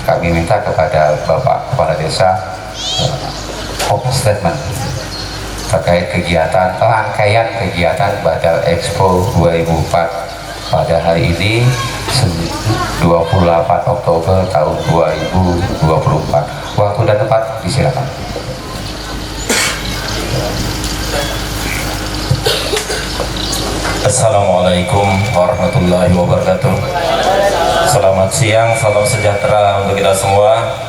kami minta kepada Bapak Kepala Desa statement terkait kegiatan rangkaian kegiatan Badal Expo 2004 pada hari ini 28 Oktober tahun 2024. Waktu dan tempat disilakan. Assalamualaikum warahmatullahi wabarakatuh. Selamat siang, salam sejahtera untuk kita semua.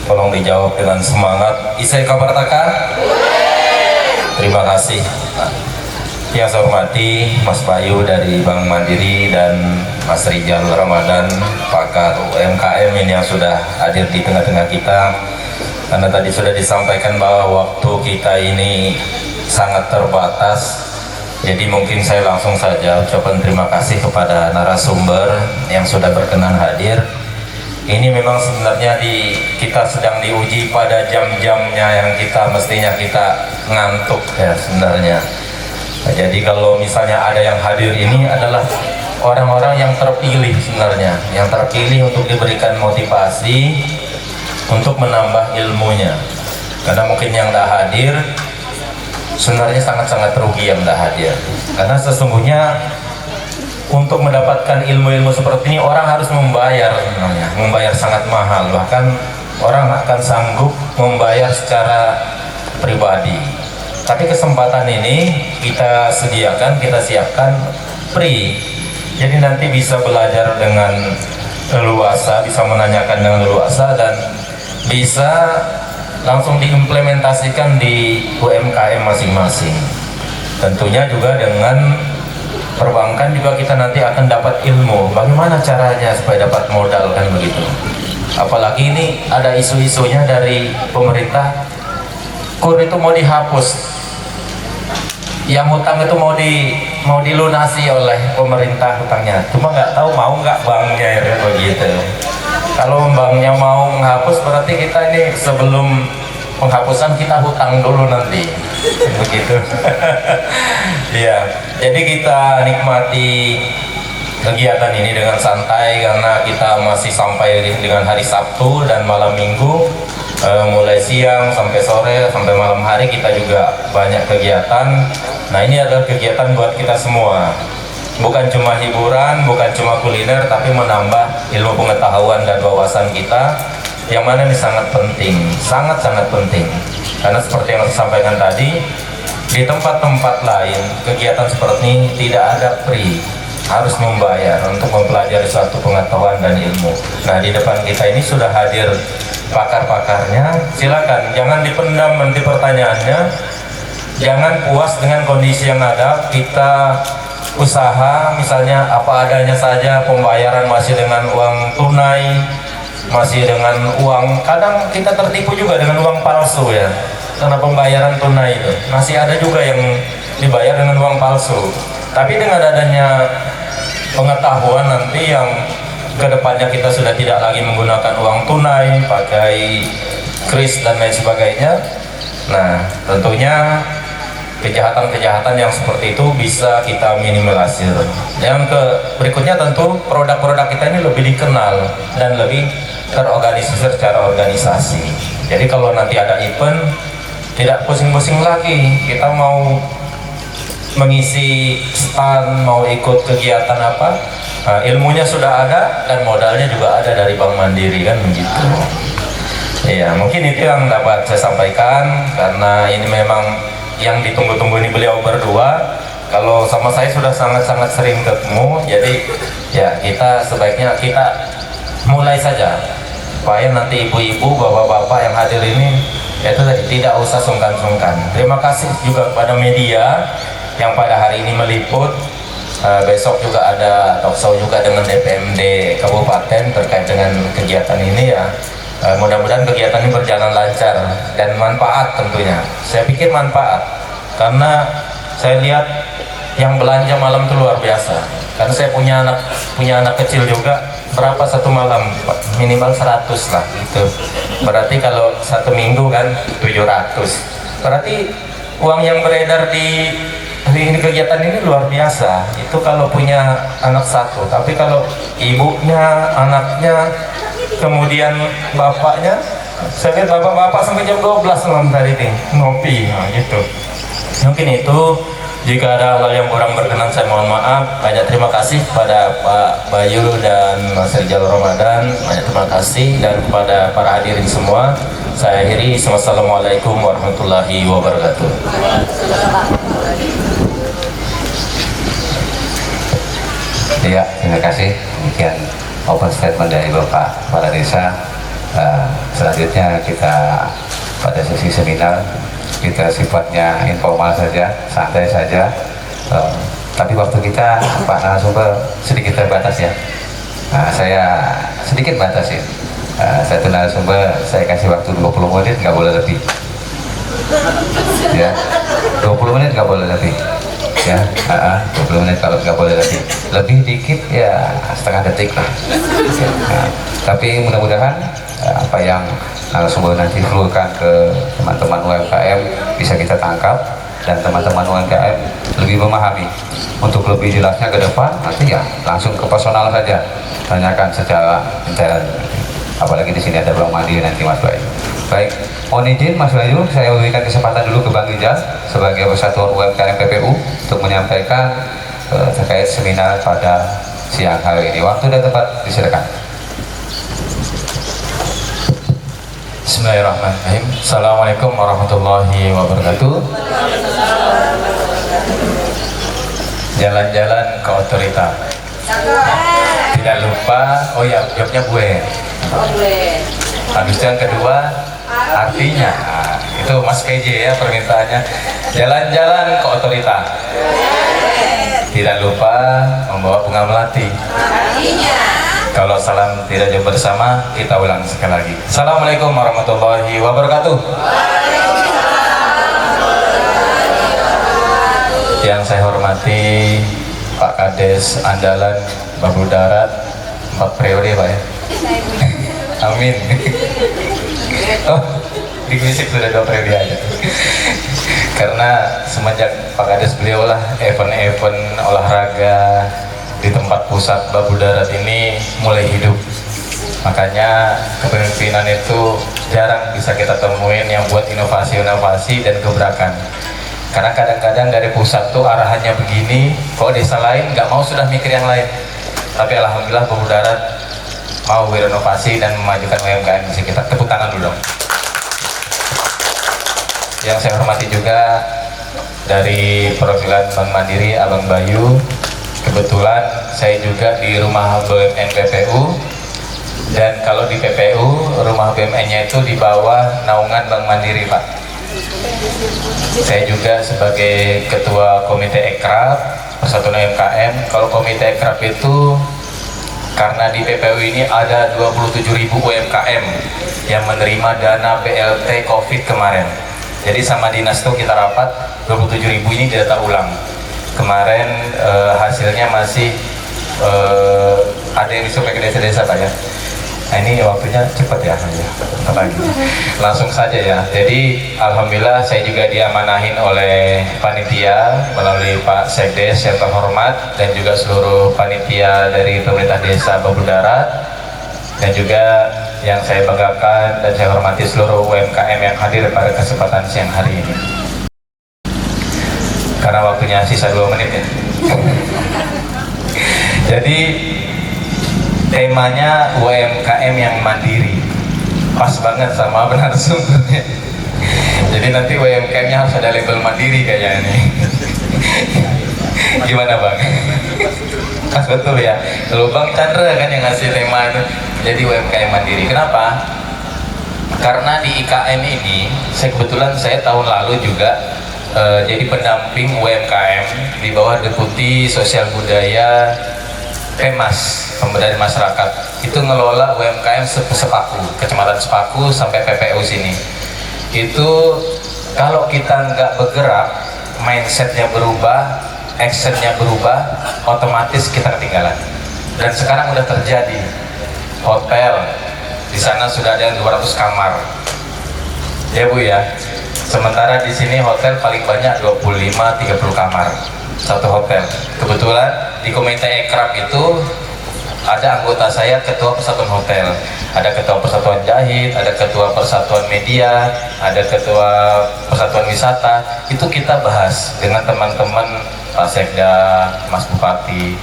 Tolong dijawab dengan semangat. Isai kabar taka? Terima kasih. Yang saya hormati Mas Bayu dari Bank Mandiri dan Mas Rijal Ramadan, pakar UMKM ini yang sudah hadir di tengah-tengah kita. Karena tadi sudah disampaikan bahwa waktu kita ini sangat terbatas, jadi mungkin saya langsung saja ucapkan terima kasih kepada narasumber yang sudah berkenan hadir. Ini memang sebenarnya kita sedang diuji pada jam-jamnya yang kita mestinya kita ngantuk ya sebenarnya. Nah, jadi kalau misalnya ada yang hadir ini adalah orang-orang yang terpilih sebenarnya, yang terpilih untuk diberikan motivasi untuk menambah ilmunya. Karena mungkin yang tidak hadir sebenarnya sangat-sangat rugi yang tidak hadir. Karena sesungguhnya untuk mendapatkan ilmu-ilmu seperti ini orang harus membayar sebenarnya, membayar sangat mahal, bahkan orang akan sanggup membayar secara pribadi. Tapi kesempatan ini kita sediakan, kita siapkan free, jadi nanti bisa belajar dengan leluasa, bisa menanyakan dengan leluasa, dan bisa langsung diimplementasikan di UMKM masing-masing. Tentunya juga dengan perbankan juga kita nanti akan dapat ilmu bagaimana caranya supaya dapat modal, kan begitu. Apalagi ini ada isu-isunya dari pemerintah, KUR itu mau dihapus, yang hutang itu mau dilunasi oleh pemerintah hutangnya, cuma nggak tahu mau nggak banknya ya, begitu. Kalau banknya mau menghapus berarti kita ini sebelum penghapusan kita hutang dulu nanti, begitu. Ya, jadi kita nikmati kegiatan ini dengan santai karena kita masih sampai dengan hari Sabtu dan malam Minggu, mulai siang sampai sore sampai malam hari kita juga banyak kegiatan. Nah, ini adalah kegiatan buat kita semua, bukan cuma hiburan, bukan cuma kuliner, tapi menambah ilmu pengetahuan dan wawasan kita, yang mana ini sangat penting, sangat-sangat penting. Karena seperti yang saya sampaikan tadi, di tempat-tempat lain kegiatan seperti ini tidak ada free, harus membayar untuk mempelajari suatu pengetahuan dan ilmu. Nah, di depan kita ini sudah hadir pakar-pakarnya, silakan jangan dipendam nanti pertanyaannya, jangan puas dengan kondisi yang ada. Kita usaha misalnya apa adanya saja, pembayaran masih dengan uang tunai, masih dengan uang, kadang kita tertipu juga dengan uang palsu ya, karena pembayaran tunai itu masih ada juga yang dibayar dengan uang palsu. Tapi dengan adanya pengetahuan nanti yang kedepannya kita sudah tidak lagi menggunakan uang tunai, pakai kris dan lain sebagainya. Nah, tentunya kejahatan-kejahatan yang seperti itu bisa kita minimalisir. Yang berikutnya tentu produk-produk kita ini lebih dikenal dan lebih terorganisir secara organisasi. Jadi kalau nanti ada event, tidak pusing-pusing lagi kita mau mengisi stand, mau ikut kegiatan apa, nah, ilmunya sudah ada dan modalnya juga ada dari Bank Mandiri, kan begitu. Ya, mungkin itu yang dapat saya sampaikan, karena ini memang yang ditunggu-tunggu ini beliau berdua. Kalau sama saya sudah sangat-sangat sering ketemu, jadi ya kita sebaiknya kita mulai saja supaya nanti ibu-ibu, bapak-bapak yang hadir ini itu tadi tidak usah sungkan-sungkan. Terima kasih juga kepada media yang pada hari ini meliput. Besok juga ada talkshow juga dengan DPMD Kabupaten terkait dengan kegiatan ini ya. Mudah-mudahan kegiatan ini berjalan lancar dan manfaat tentunya. Saya pikir manfaat, karena saya lihat yang belanja malam itu luar biasa. Karena saya punya anak kecil juga, berapa satu malam? Minimal 100 lah gitu. Berarti kalau satu minggu kan 700. Berarti uang yang beredar di ini kegiatan ini luar biasa. Itu kalau punya anak satu, tapi kalau ibunya, anaknya kemudian bapaknya, saya lihat bapak-bapak sampai jam 12 malam tadi nih ngopi, nah, gitu. Mungkin itu, jika ada hal yang kurang berkenan saya mohon maaf. Banyak terima kasih pada Pak Bayu dan Mas Rijal Ramadan, banyak terima kasih, dan kepada para hadirin semua saya akhiri. Wassalamualaikum warahmatullahi wabarakatuh. Iya, terima kasih. Demikian open statement dari Bapak Kepala Desa. Selanjutnya kita pada sesi seminar, kita sifatnya informal saja, santai saja. Tapi waktu kita Pak narasumber sedikit terbatas ya. Saya sedikit batasi. Satu narasumber saya kasih waktu 20 menit, nggak boleh lebih. Ya, 20 menit nggak boleh lebih. Ya, 20 menit kalau nggak boleh lebih dikit ya setengah detik lah. Tapi mudah-mudahan apa yang narasumber nanti flurkan ke teman-teman UMKM bisa kita tangkap, dan teman-teman UMKM lebih memahami. Untuk lebih jelasnya ke depan nanti ya langsung ke personal saja, tanyakan secara intern. Apalagi di sini ada Bang Mandi nanti Mas Bayu. Baik, mohon izin Mas Bayu, saya memberikan kesempatan dulu ke Bang Rijal sebagai Persatuan UMKM PPU untuk menyampaikan terkait seminar pada siang hari ini. Waktu dan tempat disilakan. Bismillahirrahmanirrahim. Assalamualaikum warahmatullahi wabarakatuh. Jalan-jalan ke otorita. Tidak lupa, oh ya, jawabnya gue. Habis itu yang kedua, artinya. Itu Mas PJ ya permintaannya. Jalan-jalan ke otorita. Tidak lupa membawa bunga melati. Kalau salam tidak jauh bersama, kita ulang sekali lagi. Assalamualaikum warahmatullahi wabarakatuh. Yang saya hormati Pak Kades Andalan Babu Darat 4 periode Pak ya. Amin. Oh, di Gresik sudah 2 periode aja. Karena semenjak Pak Kades beliau lah event-event olahraga di tempat pusat Babu Darat ini mulai hidup. Makanya kepemimpinan itu jarang bisa kita temuin yang buat inovasi-inovasi dan gebrakan. Karena kadang-kadang dari pusat tuh arahannya begini, kalau desa lain nggak mau sudah mikir yang lain. Tapi alhamdulillah Babu Darat mau berinovasi dan memajukan UMKM di kita. Tepuk tangan dulu dong. Yang saya hormati juga dari perwakilan Bank Mandiri Abang Bayu. Kebetulan saya juga di rumah BUMN PPU, dan kalau di PPU rumah BUMN-nya itu di bawah naungan Bank Mandiri Pak. Saya juga sebagai ketua komite Ekrab Persatuan UMKM. Kalau komite Ekrab itu karena di PPU ini ada 27.000 UMKM yang menerima dana BLT COVID kemarin. Jadi sama dinas itu kita rapat 27.000 ini data ulang. Kemarin hasilnya masih ada yang disurvei ke desa-desa Pak ya. Nah ini waktunya cepat ya, lagi. Langsung saja ya. Jadi alhamdulillah saya juga diamanahin oleh panitia melalui Pak Sekdes yang terhormat, dan juga seluruh panitia dari pemerintah desa Babu Darat, dan juga yang saya banggakan dan saya hormati seluruh UMKM yang hadir pada kesempatan siang hari ini. Karena waktunya sisa 2 menit ya. Jadi temanya UMKM yang mandiri, pas banget sama benar sumbernya. Jadi nanti UMKM-nya harus ada label mandiri kayaknya nih. Gimana Bang? Pas betul ya. Lalu Bang Chandra kan yang ngasih tema itu. Jadi UMKM mandiri. Kenapa? Karena di IKM ini, kebetulan saya tahun lalu juga jadi pendamping UMKM di bawah Deputi Sosial Budaya Pemas, Pemberdayaan Masyarakat. Itu ngelola UMKM Sepaku, Kecamatan Sepaku sampai PPU sini. Itu kalau kita nggak bergerak, mindsetnya berubah, actionnya berubah, otomatis kita ketinggalan. Dan sekarang udah terjadi. Hotel di sana sudah ada yang 200 kamar, ya Bu ya. Sementara di sini hotel paling banyak 25-30 kamar satu hotel. Kebetulan di komite Ekrab itu Ada anggota saya ketua persatuan hotel, ada ketua persatuan jahit, ada ketua persatuan media, ada ketua persatuan wisata. Itu kita bahas dengan teman-teman Pak Sekda, Mas Bupati.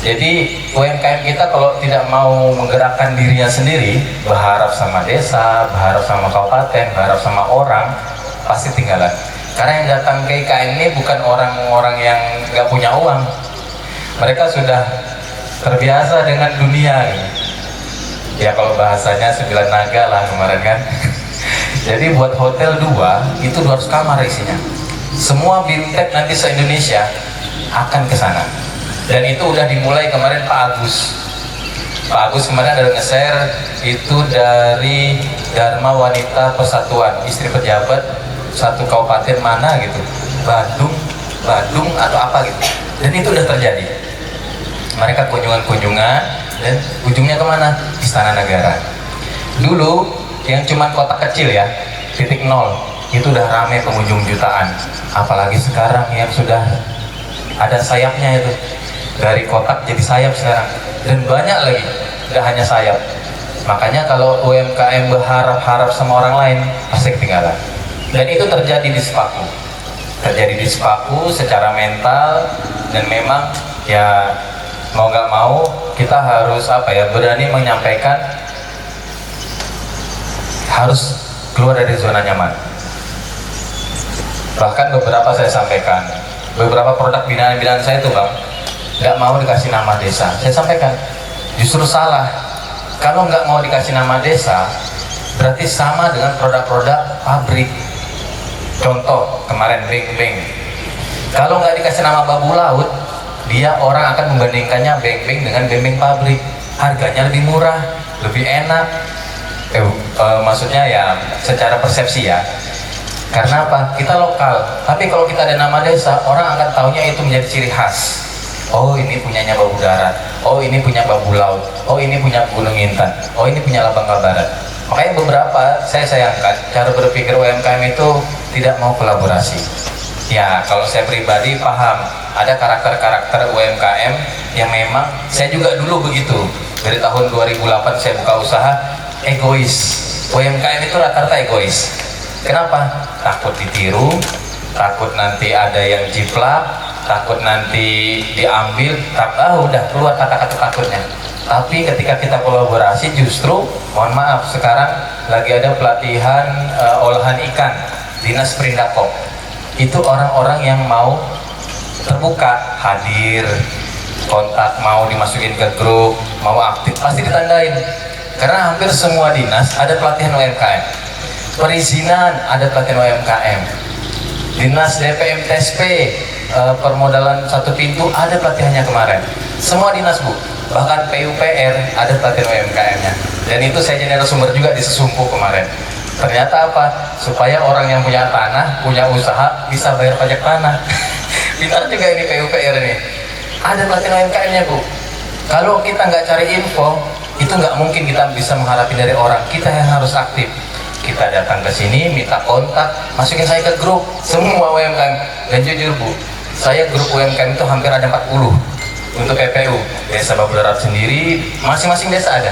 Jadi UMKM kita kalau tidak mau menggerakkan dirinya sendiri, berharap sama desa, berharap sama kabupaten, berharap sama orang, pasti tinggalan. Karena yang datang ke IKM ini bukan orang-orang yang nggak punya uang. Mereka sudah terbiasa dengan dunia. Ya kalau bahasanya 9 naga lah kemarin kan. Jadi buat hotel 2 itu 200 kamar isinya. Semua bimtek nanti se-Indonesia akan ke sana. Dan itu udah dimulai kemarin Pak Agus. Pak Agus kemarin ada nge-share itu dari Dharma Wanita Persatuan, istri pejabat satu kabupaten mana gitu, Badung atau apa gitu. Dan itu udah terjadi. Mereka kunjungan-kunjungan dan ujungnya kemana? Istana Negara. Dulu yang cuma kota kecil ya, titik nol, itu udah rame pengunjung jutaan. Apalagi sekarang yang sudah ada sayapnya itu. Dari kotak jadi sayap sekarang, dan banyak lagi, tidak hanya sayap. Makanya kalau UMKM berharap-harap sama orang lain pasti ketinggalan. Dan itu terjadi di Sepaku, secara mental. Dan memang ya mau nggak mau kita harus berani menyampaikan, harus keluar dari zona nyaman. Bahkan beberapa saya sampaikan, beberapa produk binaan-binaan saya itu Bang, nggak mau dikasih nama desa. Saya sampaikan justru salah. Kalau nggak mau dikasih nama desa, berarti sama dengan produk-produk pabrik. Contoh kemarin beng-beng, kalau nggak dikasih nama babu laut, dia orang akan membandingkannya beng-beng dengan beng-beng pabrik. Harganya lebih murah, lebih enak. Maksudnya ya secara persepsi ya. Karena apa? Kita lokal. Tapi kalau kita ada nama desa, orang akan taunya itu menjadi ciri khas. Oh ini punyanya Babu Darat, oh ini punya Babu Laut, oh ini punya Gunung Intan, oh ini punya Labangka Barat. Makanya beberapa saya sayangkan cara berpikir UMKM itu tidak mau kolaborasi. Ya kalau saya pribadi paham ada karakter-karakter UMKM yang memang saya juga dulu begitu. Dari tahun 2008 saya buka usaha, egois. UMKM itu rata-rata egois. Kenapa? Takut ditiru, takut nanti ada yang jiplak, takut nanti diambil, udah keluar kata-kata takutnya. Tapi ketika kita kolaborasi justru, mohon maaf, sekarang lagi ada pelatihan olahan ikan, Dinas Perindakop. Itu orang-orang yang mau terbuka, hadir, kontak, mau dimasukin ke grup, mau aktif, pasti ditandain. Karena hampir semua dinas ada pelatihan UMKM. Perizinan ada pelatihan UMKM. Dinas DPM TSP, permodalan satu pintu ada pelatihannya kemarin. Semua dinas Bu, bahkan PUPR ada pelatihan UMKM-nya. Dan itu saya jadi narasumber juga di Sesumpu kemarin. Ternyata apa? Supaya orang yang punya tanah, punya usaha bisa bayar pajak tanah. Pintar juga ini PUPR ini. Ada pelatihan UMKM-nya Bu. Kalau kita nggak cari info, itu nggak mungkin kita bisa mengharapin dari orang. Kita yang harus aktif. Kita datang ke sini, minta kontak, masukin saya ke grup semua UMKM. Dan jujur Bu, saya grup UMKM itu hampir ada 40 untuk PPU. Desa Babu Darat sendiri, masing-masing desa ada.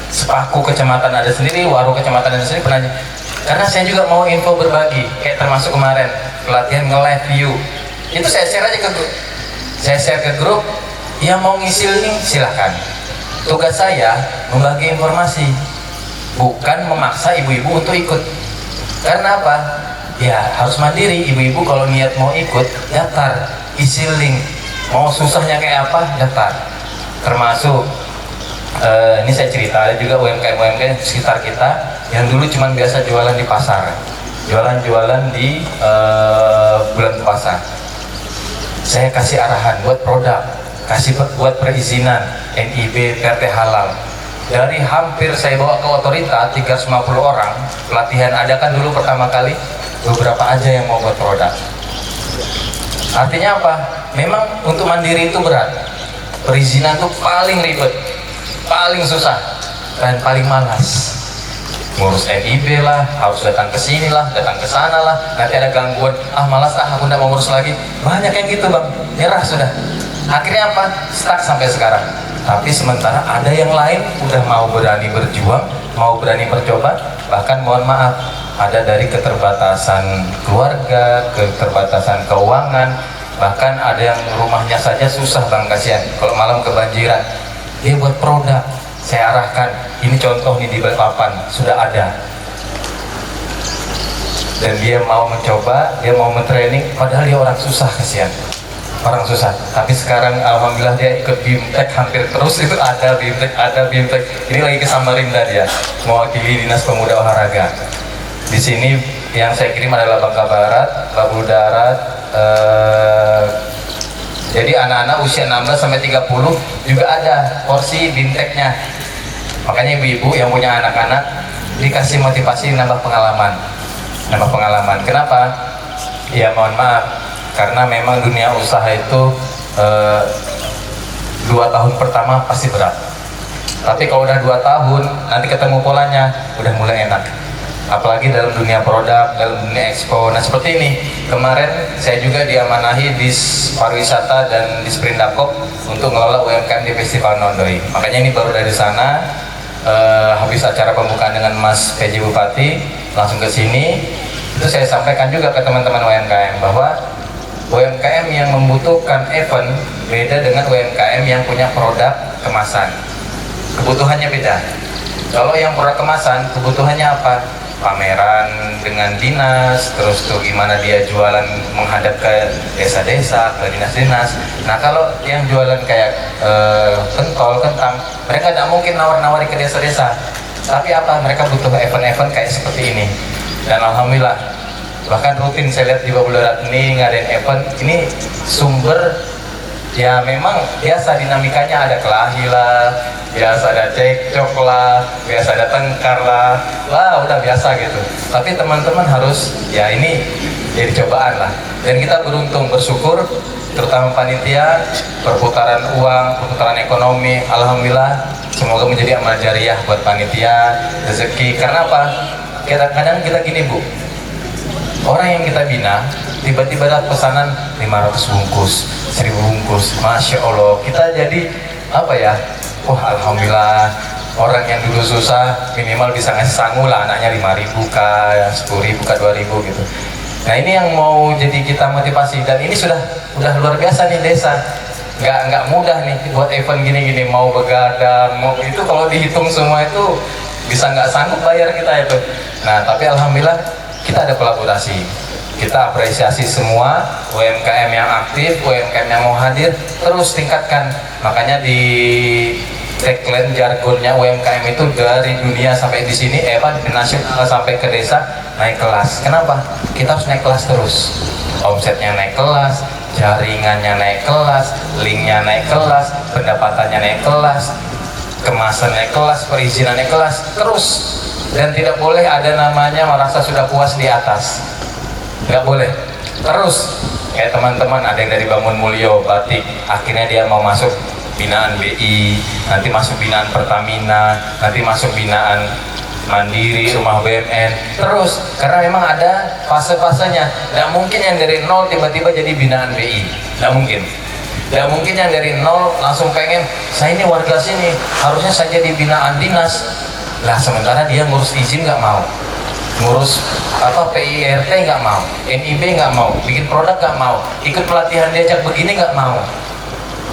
Sepaku kecamatan ada sendiri, Waru kecamatan ada sendiri, pernah. Karena saya juga mau info berbagi, kayak termasuk kemarin pelatihan nge-live view. Itu saya share aja ke grup. Saya share ke grup, yang mau ngisi link silahkan. Tugas saya membagi informasi, bukan memaksa ibu-ibu untuk ikut. Karena apa? Ya harus mandiri. Ibu-ibu kalau niat mau ikut, daftar, isi link. Mau susahnya kayak apa, daftar. Termasuk ini saya cerita, ada juga UMKM sekitar kita yang dulu cuma biasa jualan di pasar, jualan di bulan puasa. Saya kasih arahan buat produk, buat perizinan, NIB, PRT halal. Dari hampir saya bawa ke otorita 350 orang pelatihan, adakan dulu pertama kali, beberapa aja yang mau buat produk. Artinya apa? Memang untuk mandiri itu berat. Perizinan itu paling ribet, paling susah, dan paling malas. Ngurus NIB lah, harus datang ke sini lah, datang ke sana lah, nanti ada gangguan, malas aku nggak mau ngurus lagi. Banyak yang gitu Bang, nyerah sudah. Akhirnya apa? Stuck sampai sekarang. Tapi sementara ada yang lain udah mau berani berjuang, mau berani mencoba, bahkan mohon maaf, ada dari keterbatasan keluarga, keterbatasan keuangan, bahkan ada yang rumahnya saja susah bang, kasihan kalau malam kebanjiran, dia buat produk. Saya arahkan, ini contoh nih di Balikpapan sudah ada, dan dia mau mencoba, dia mau mentraining, padahal dia orang susah, kasihan orang susah. Tapi sekarang alhamdulillah dia ikut BIMTEK hampir terus, itu ada BIMTEK. Ini lagi ke Samarinda, dia mewakili Dinas Pemuda Olahraga. Di sini yang saya kirim adalah Bangka Barat, Bambu Darat. Jadi anak-anak usia 16 sampai 30 juga ada porsi BIMTEK-nya. Makanya ibu-ibu yang punya anak-anak dikasih motivasi nambah pengalaman. Kenapa? Ya mohon maaf, karena memang dunia usaha itu 2 tahun pertama pasti berat. Tapi kalau udah 2 tahun nanti ketemu polanya, udah mulai enak. Apalagi dalam dunia produk, dalam dunia expo. Nah seperti ini, kemarin saya juga diamanahi di pariwisata dan di Sprindakop untuk ngelola UMKM di Festival Nondoi. Makanya ini baru dari sana, habis acara pembukaan dengan Mas PJ Bupati, langsung ke sini. Itu saya sampaikan juga ke teman-teman UMKM bahwa UMKM yang membutuhkan event beda dengan UMKM yang punya produk kemasan. Kebutuhannya beda. Kalau yang produk kemasan, kebutuhannya apa? Pameran dengan dinas, terus tuh gimana dia jualan menghadap ke desa-desa, ke dinas-dinas. Nah kalau yang jualan kayak pentol, kentang, mereka tidak mungkin nawar-nawari ke desa-desa. Tapi apa? Mereka butuh event-event kayak seperti ini. Dan alhamdulillah, bahkan rutin saya lihat di Bambu Darat ini ngadain event. Ini sumber, ya memang biasa dinamikanya, ada kelahi lah, biasa ada cekcok lah, biasa ada tengkar lah, wah udah biasa gitu. Tapi teman-teman harus, ya ini jadi cobaan lah. Dan kita beruntung, bersyukur, terutama panitia, perputaran uang, perputaran ekonomi, alhamdulillah, semoga menjadi amal jariah buat panitia, rezeki. Karena apa? Kadang-kadang kita gini Bu, orang yang kita bina tiba-tiba dapat pesanan 500 bungkus, 1000 bungkus, Masya Allah, kita jadi apa ya, wah alhamdulillah, orang yang dulu susah minimal bisa ngasih sangu lah anaknya 5.000 kah, 10.000 kah, 2.000 gitu. Nah ini yang mau jadi kita motivasi, dan ini sudah luar biasa nih desa. Nggak mudah nih buat event gini-gini, mau begadang, mau itu kalau dihitung semua itu bisa nggak sanggup bayar kita itu. Nah tapi alhamdulillah kita ada kolaborasi, kita apresiasi semua UMKM yang aktif, UMKM yang mau hadir, terus tingkatkan. Makanya di tagline jargonnya UMKM itu dari dunia sampai di sini, di nasional sampai ke desa, naik kelas. Kenapa? Kita harus naik kelas terus, omsetnya naik kelas, jaringannya naik kelas, linknya naik kelas, pendapatannya naik kelas, kemasan naik kelas, perizinan naik kelas terus. Dan tidak boleh ada namanya merasa sudah puas di atas, nggak boleh. Terus kayak teman-teman ada yang dari Bangun Mulyo Batik, akhirnya dia mau masuk binaan BI, nanti masuk binaan Pertamina, nanti masuk binaan Mandiri, Rumah BUMN, terus karena memang ada fase-fasenya. Nggak mungkin yang dari nol tiba-tiba jadi binaan BI, nggak mungkin. Nggak mungkin yang dari nol langsung pengen, saya ini warga sini, harusnya saya jadi binaan dinas. Lah sementara dia ngurus izin nggak mau, ngurus PIRT nggak mau, NIB nggak mau, bikin produk nggak mau, ikut pelatihan diajak begini nggak mau.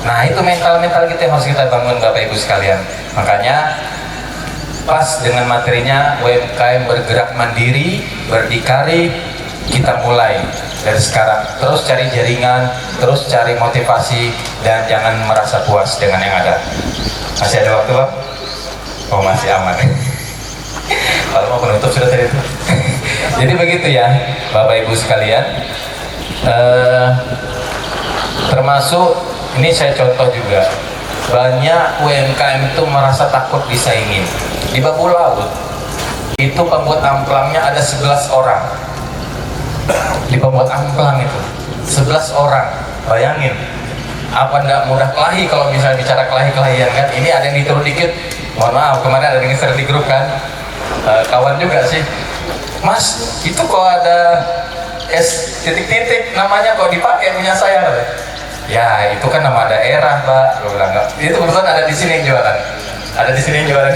Nah itu mental-mental kita yang harus kita bangun Bapak Ibu sekalian. Makanya pas dengan materinya UMKM bergerak mandiri, berdikari, kita mulai dari sekarang. Terus cari jaringan, terus cari motivasi, dan jangan merasa puas dengan yang ada. Masih ada waktu Bang? Oh masih aman. Kalau mau penutup sudah tadi itu. Jadi begitu ya Bapak Ibu sekalian. Termasuk ini saya contoh juga, banyak UMKM itu merasa takut disaingin. Di Bambu Laut itu pembuat amplangnya ada 11 orang. Di pembuat amplang itu 11 orang. Bayangin, apa enggak mudah kelahi kalau misalnya bicara kelahi-kelahian kan. Ini ada yang diturun dikit, mohon maaf, kemarin ada yang share di grup kan, kawan juga sih, Mas itu kok ada S titik-titik namanya kok dipakai punya saya. Ya itu kan nama daerah Mbak, gue bilang enggak. Itu kebetulan ada di sini yang jualan, ada di sini yang jualan.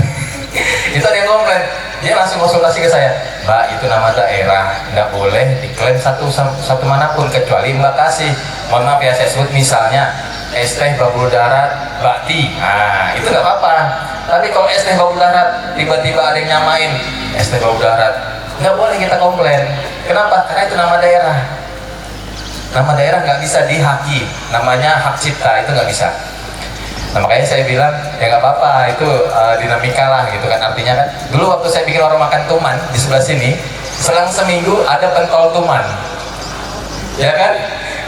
Itu ada yang komplain, dia langsung konsultasi ke saya, Mbak itu nama daerah, nggak boleh diklaim satu manapun kecuali Mbak kasih. Mohon maaf ya saya sebut misalnya es teh Babul Darat Bakti, nah itu nggak apa-apa. Tapi kalau es teh Babul Darat tiba-tiba ada yang nyamain es teh Babul Darat, nggak boleh kita komplain. Kenapa? Karena itu nama daerah. Nama daerah nggak bisa dihaki, namanya hak cipta, itu nggak bisa. Nah makanya saya bilang ya nggak apa-apa, itu dinamika lah gitu kan. Artinya kan dulu waktu saya bikin warung makan tuman di sebelah sini, selang seminggu ada pentol tuman, ya kan,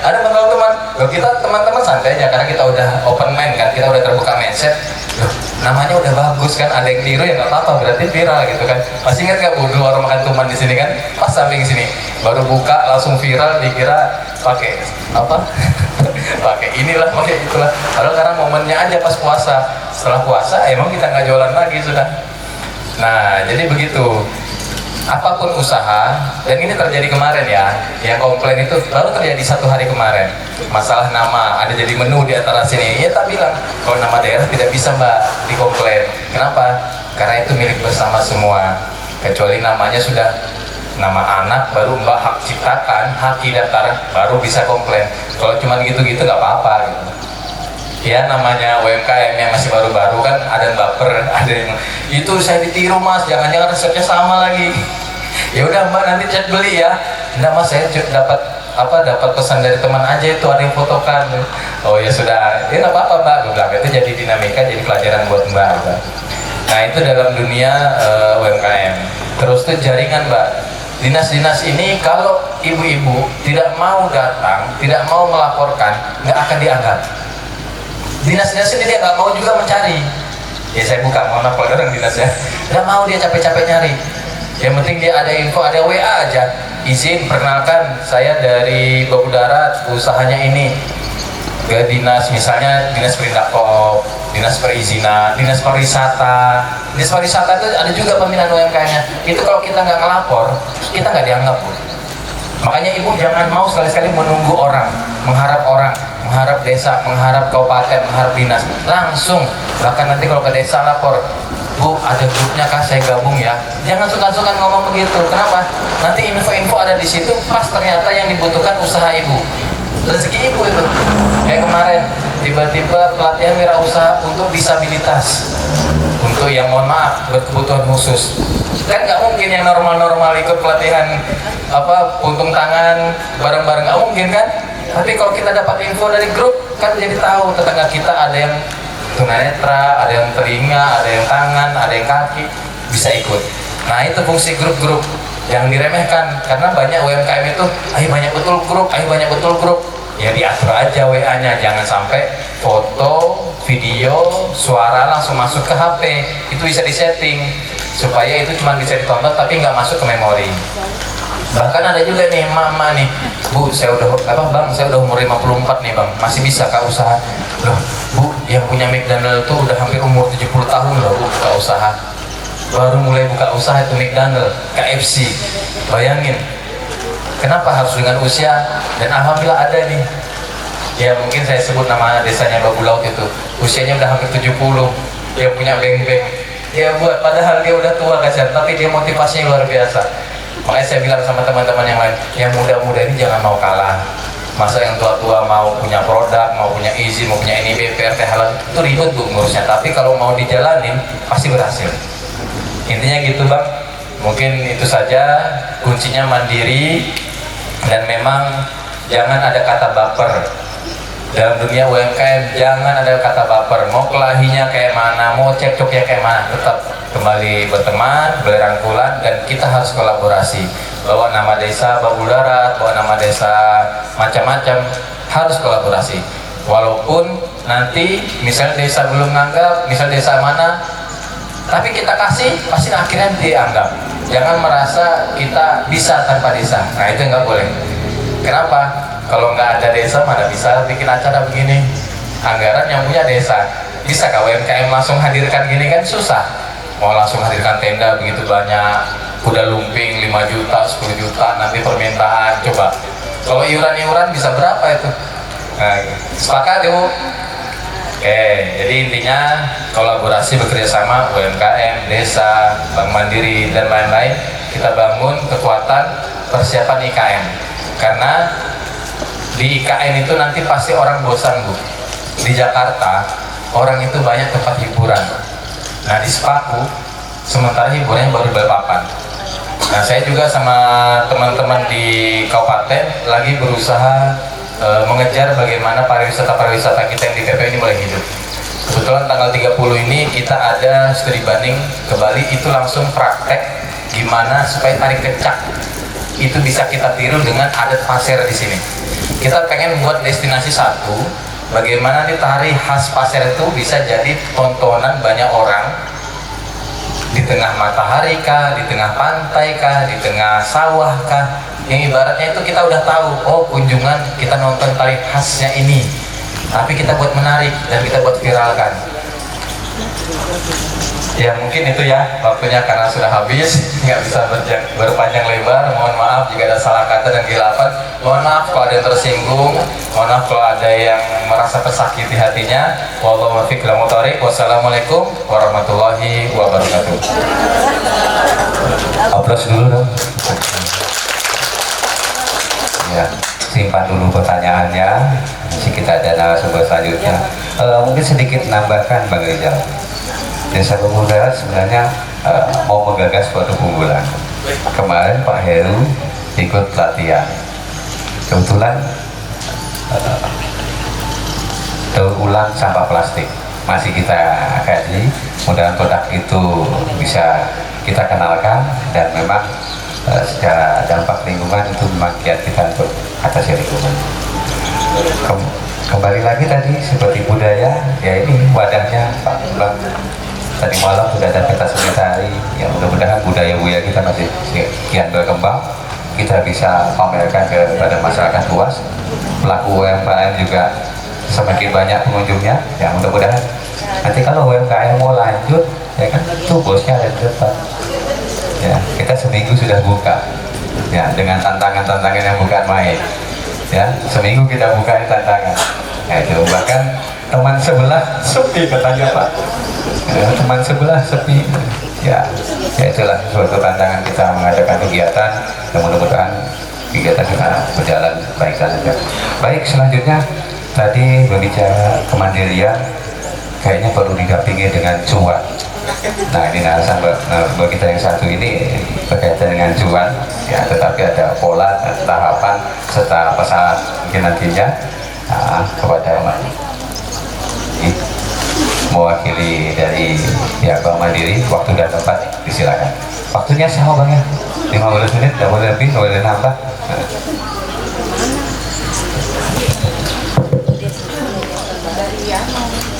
ada pentol tuman. Loh, kita teman-teman santai aja karena kita udah open mind kan, kita udah terbuka mindset. Loh, namanya udah bagus kan, ada yang tiru ya nggak apa-apa, berarti viral gitu kan. Masih ingat nggak Bu dulu warung makan tuman di sini kan, pas samping sini baru buka langsung viral, dikira pakai apa pakai inilah pakai itulah, padahal karena momennya aja pas puasa. Setelah puasa emang kita nggak jualan lagi sudah. Nah jadi begitu, apapun usaha, dan ini terjadi kemarin ya, yang komplain itu baru terjadi 1 hari kemarin, masalah nama, ada jadi menu di antara sini. Ya tak bilang kalau nama daerah tidak bisa Mbak dikomplain. Kenapa? Karena itu milik bersama semua, kecuali namanya sudah nama anak baru Mbak hak ciptakan, haki daftar, baru bisa komplain. Kalau cuma gitu-gitu nggak apa-apa gitu. Ya namanya UMKM yang masih baru-baru kan ada yang baper, ada yang itu saya ditiru Mas, jangan-jangan resepnya sama lagi. Ya udah Mbak nanti chat beli ya. Enggak Mas, saya dapat pesan dari teman aja, itu ada yang fotokan. Oh ya sudah, ya nggak apa-apa Mbak, gue bilang itu jadi dinamika, jadi pelajaran buat Mbak. Nah itu dalam dunia UMKM. Terus tuh jaringan Mbak. Dinas-dinas ini kalau ibu-ibu tidak mau datang, tidak mau melaporkan, nggak akan dianggap. Dinas-dinas ini dia nggak mau juga mencari. Ya saya buka, mohon maaf kalau orang dinasnya nggak mau dia capek-capek nyari. Yang penting dia ada info, ada WA aja. Izin, perkenalkan saya dari Babul Darat, usahanya ini. Ke dinas, misalnya dinas Perindakop, dinas perizinan, dinas pariwisata. Dinas pariwisata itu ada juga pembinaan UMKM-nya. Itu kalau kita nggak ngelapor, kita nggak dianggap Bu. Makanya ibu jangan mau sekali-sekali menunggu orang, mengharap desa, mengharap kabupaten, mengharap dinas. Langsung, bahkan nanti kalau ke desa lapor, Bu ada grupnya kah, saya gabung ya. Jangan suka-suka ngomong begitu. Kenapa? Nanti info-info ada di situ, pas ternyata yang dibutuhkan usaha ibu, rezeki ibu itu. Kayak kemarin tiba-tiba pelatihan wirausaha untuk disabilitas, untuk yang mohon maaf berkebutuhan khusus. Kan nggak mungkin yang normal-normal ikut pelatihan apa puntung tangan bareng-bareng, nggak mungkin kan. Tapi kalau kita dapat info dari grup kan jadi tahu tetangga kita ada yang tunanetra, ada yang telinga, ada yang tangan, ada yang kaki, bisa ikut. Nah itu fungsi grup-grup yang diremehkan, karena banyak UMKM itu ayo banyak betul grup, ayo banyak betul grup. Ya diatur aja WA-nya, jangan sampai foto, video, suara langsung masuk ke HP. Itu bisa disetting supaya itu cuma bisa ditonton tapi nggak masuk ke memori. Bahkan ada juga nih mama nih, Bu saya udah Bang, saya udah umur 54 nih Bang, masih bisa kak usaha. Loh Bu, yang punya McDonald tuh udah hampir umur 70 tahun loh Bu buka usaha. Baru mulai buka usaha itu McDonald, KFC. Bayangin, kenapa harus dengan usia? Dan alhamdulillah ada nih. Ya mungkin saya sebut nama desanya Babul Laut itu, usianya udah hampir 70. Dia punya beng-beng. Ya buat, padahal dia udah tua kasihan, tapi dia motivasinya luar biasa. Makanya saya bilang sama teman-teman yang lain, yang muda-muda ini jangan mau kalah. Masa yang tua-tua mau punya produk, mau punya izin, mau punya NIB, PRT halal, itu ribet Bu ngurusnya. Tapi kalau mau dijalanin, pasti berhasil. Intinya gitu Bang. Mungkin itu saja, kuncinya mandiri. Dan memang jangan ada kata baper. Dalam dunia UMKM jangan ada kata baper. Mau kelahinya kayak mana, mau cekcoknya kayak mana, tetap kembali berteman, berangkulan, dan kita harus kolaborasi. Bawa nama desa Babul Darat, bawa nama desa macam-macam, harus kolaborasi. Walaupun nanti misalnya desa belum nganggap, misal desa mana, tapi kita kasih, pasti akhirnya dianggap. Jangan merasa kita bisa tanpa desa. Nah itu nggak boleh. Kenapa? Kalau nggak ada desa mana bisa bikin acara begini. Anggaran yang punya desa. Bisa kah UMKM langsung hadirkan gini kan susah. Mau langsung hadirkan tenda begitu banyak, kuda lumping 5 juta, 10 juta, nanti permintaan. Coba kalau iuran-iuran bisa berapa itu? Nah, sepakat Ibu? Oke, jadi intinya kolaborasi bekerjasama UMKM, desa, Bank Mandiri dan lain-lain, kita bangun kekuatan persiapan IKN. Karena di IKN itu nanti pasti orang bosan Bu. Di Jakarta orang itu banyak tempat hiburan. Nah di Sepaku sementara hiburannya baru di Balikpapan. Nah saya juga sama teman-teman di kabupaten lagi berusaha mengejar bagaimana pariwisata kita yang di PP ini mulai hidup. Kebetulan tanggal 30 ini kita ada studi banding ke Bali, itu langsung praktek gimana supaya tari kecak itu bisa kita tiru dengan adat pasir di sini. Kita pengen buat destinasi satu, bagaimana nih tari khas pasir itu bisa jadi tontonan banyak orang di tengah matahari kah, di tengah pantai kah, di tengah sawah kah, yang ibaratnya itu kita udah tahu, oh kunjungan kita nonton tari khasnya ini, tapi kita buat menarik dan kita buat viralkan. Ya mungkin itu ya waktunya karena sudah habis, nggak bisa berpanjang lebar. Mohon maaf jika ada salah kata dan keilapan. Mohon maaf kalau ada yang tersinggung. Mohon maaf kalau ada yang merasa tersakiti hatinya. Wallahu muwaffiq ila thoriq. Wassalamualaikum warahmatullahi wabarakatuh. Aplaus dulu dong. Ya, simpan dulu pertanyaannya. Masih kita ada narasumber selanjutnya. Mungkin sedikit menambahkan Bang Rizal. Desa Pemuda sebenarnya mau menggagas suatu unggulan. Kemarin Pak Heru ikut pelatihan. Kebetulan daur ulang sampah plastik masih kita kaji. Mudah-mudahan produk itu bisa kita kenalkan dan memang secara dampak lingkungan itu memang kiat kita untuk atasi lingkungan. Kembali lagi tadi seperti budaya, ya ini wadahnya Pak Bang. Tadi malam sudah ada pentas seni tari, ya mudah-mudahan budaya Buya kita masih kian berkembang, kita bisa pamerkan kepada masyarakat luas, pelaku UMKM juga semakin banyak pengunjungnya, ya mudah-mudahan nanti kalau UMKM mau lanjut, ya kan tuh bosnya ada di depan. Ya, kita seminggu sudah buka, ya dengan tantangan-tantangan yang bukan main, ya seminggu kita buka tantangan, ya itu bahkan teman sebelah sepi katanya Pak. Ya, teman sebelah sepi, ya itulah suatu tantangan kita mengadakan kegiatan dan mudah-mudahan kegiatan kita berjalan baik saja. Baik, selanjutnya tadi berbicara kemandirian kayaknya perlu didampingi dengan cuan. Nah ini narasumber kita yang satu ini berkaitan dengan cuan, ya tetapi ada pola dan tahapan serta pesan mungkin nantinya kepada mewakili dari pihak Bank Mandiri. Waktu dan tempat disilakan. Waktunya sama Bang ya, 15 menit, tidak boleh lebih, tidak boleh nambah.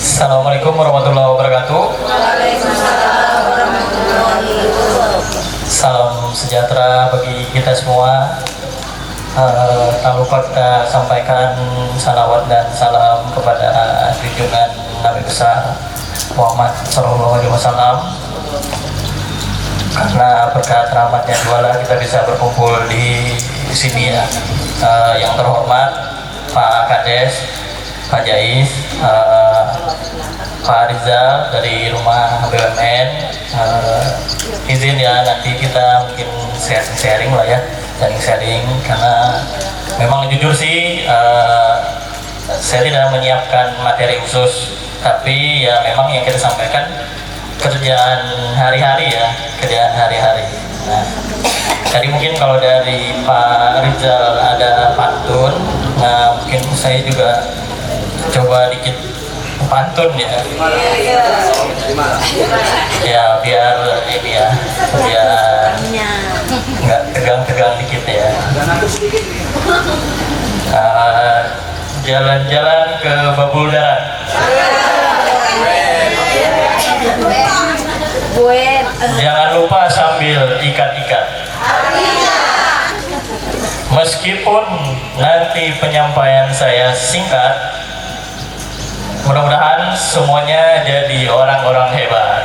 Assalamualaikum warahmatullahi wabarakatuh. Salam sejahtera bagi kita semua. Tak lupa kita sampaikan salawat dan salam kepada junjungan Nabi besar Muhammad Sallallahu Alaihi Wasallam. Karena berkat rahmatnya jualah kita bisa berkumpul di sini ya. Yang terhormat Pak Kades, Pak Jais, Pak Rizal dari rumah BUMN, izin ya nanti kita mungkin sharing lah ya, sharing karena memang jujur sih saya tidak menyiapkan materi khusus, tapi ya memang yang kita sampaikan kerjaan hari-hari ya, kerjaan hari-hari. Nah, tadi mungkin kalau dari Pak Rizal ada pantun, nah mungkin saya juga coba dikit pantun ya. Ya biar ini ya, biar nggak tegang-tegang dikit ya. Jalan-jalan ke Babul Darat. Jangan lupa sambil ikat-ikat. Meskipun nanti penyampaian saya singkat, mudah-mudahan semuanya jadi orang-orang hebat.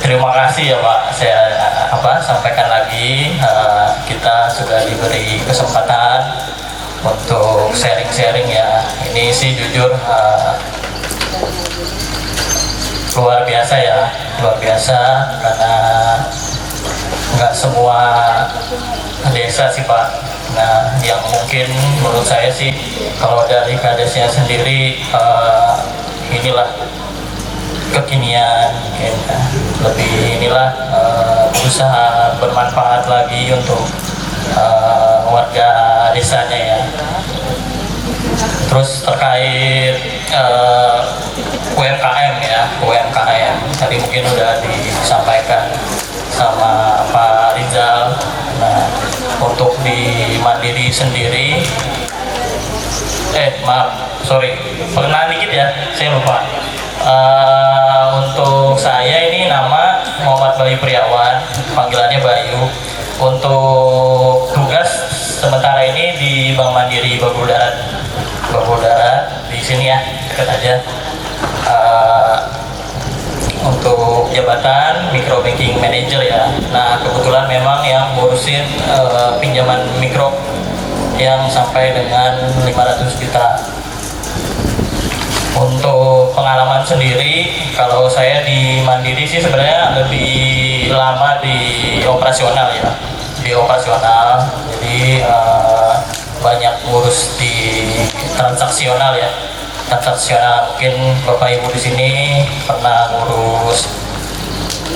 terima kasih ya Pak, saya sampaikan lagi, kita sudah diberi kesempatan untuk sharing-sharing ya. Ini sih jujur luar biasa ya, luar biasa, karena nggak semua desa sih Pak. Nah, yang mungkin menurut saya sih kalau dari kadesnya sendiri, inilah kekinian mungkin lebih inilah, berusaha bermanfaat lagi untuk warga desanya ya. Terus terkait UMKM ya, UMKM tadi mungkin udah disampaikan sama Pak Rizal. Nah, untuk di Mandiri sendiri, perkenalan dikit ya, saya lupa. Untuk saya ini nama Muhammad Bayu Priawan, panggilannya Bayu. Untuk tugas sementara ini di Bank Mandiri Babul Darat di sini ya, dekat aja. Untuk jabatan micro banking manager ya. Nah, kebetulan memang yang ngurusin pinjaman mikro yang sampai dengan 500 juta. Untuk pengalaman sendiri, kalau saya di Mandiri sih sebenarnya lebih lama di operasional ya, di operasional. Jadi banyak ngurus di transaksional ya, transaksional. Mungkin Bapak Ibu di sini pernah ngurus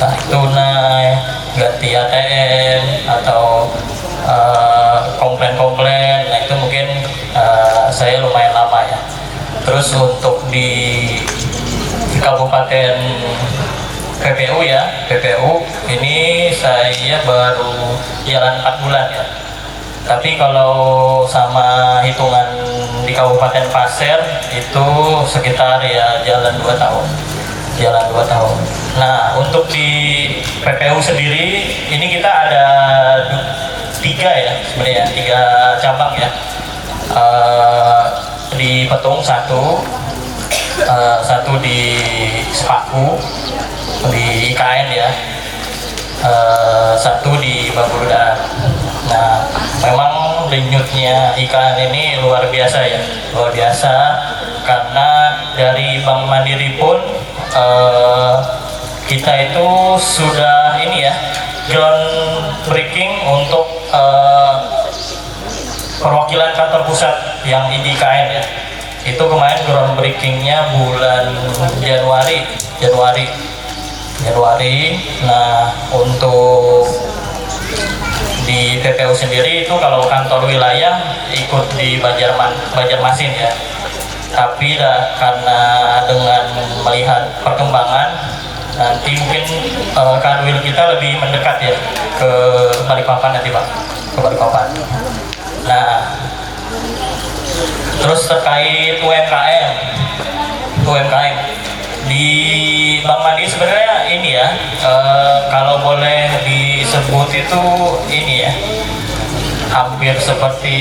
tarik tunai, ganti ATM, atau komplain. Nah, itu mungkin saya lumayan lama ya. Terus untuk di Kabupaten PPU ya, PPU ini saya baru jalan 4 bulan ya. Tapi kalau sama hitungan di Kabupaten Pasir itu sekitar ya jalan 2 tahun. Jalan 2 tahun. Nah, untuk di PPU sendiri ini kita ada 3 ya sebenarnya, 3 cabang ya. Di Petung satu di Sepaku, di IKN ya, satu di Babul Darat. Nah, memang denyutnya IKN ini luar biasa ya, luar biasa, karena dari Bank Mandiri pun kita itu sudah ini ya, groundbreaking untuk perwakilan kantor pusat yang di IKN ya. Itu kemarin groundbreakingnya bulan Januari. Nah, untuk di PPU sendiri itu kalau kantor wilayah ikut di Banjarmasin ya. Tapi karena dengan melihat perkembangan, nanti mungkin kanwil kita lebih mendekat ya ke Balikpapan nanti Pak, ke Balikpapan. Nah, terus terkait UMKM di Bank Mandiri sebenarnya ini ya, kalau boleh disebut itu ini ya, hampir seperti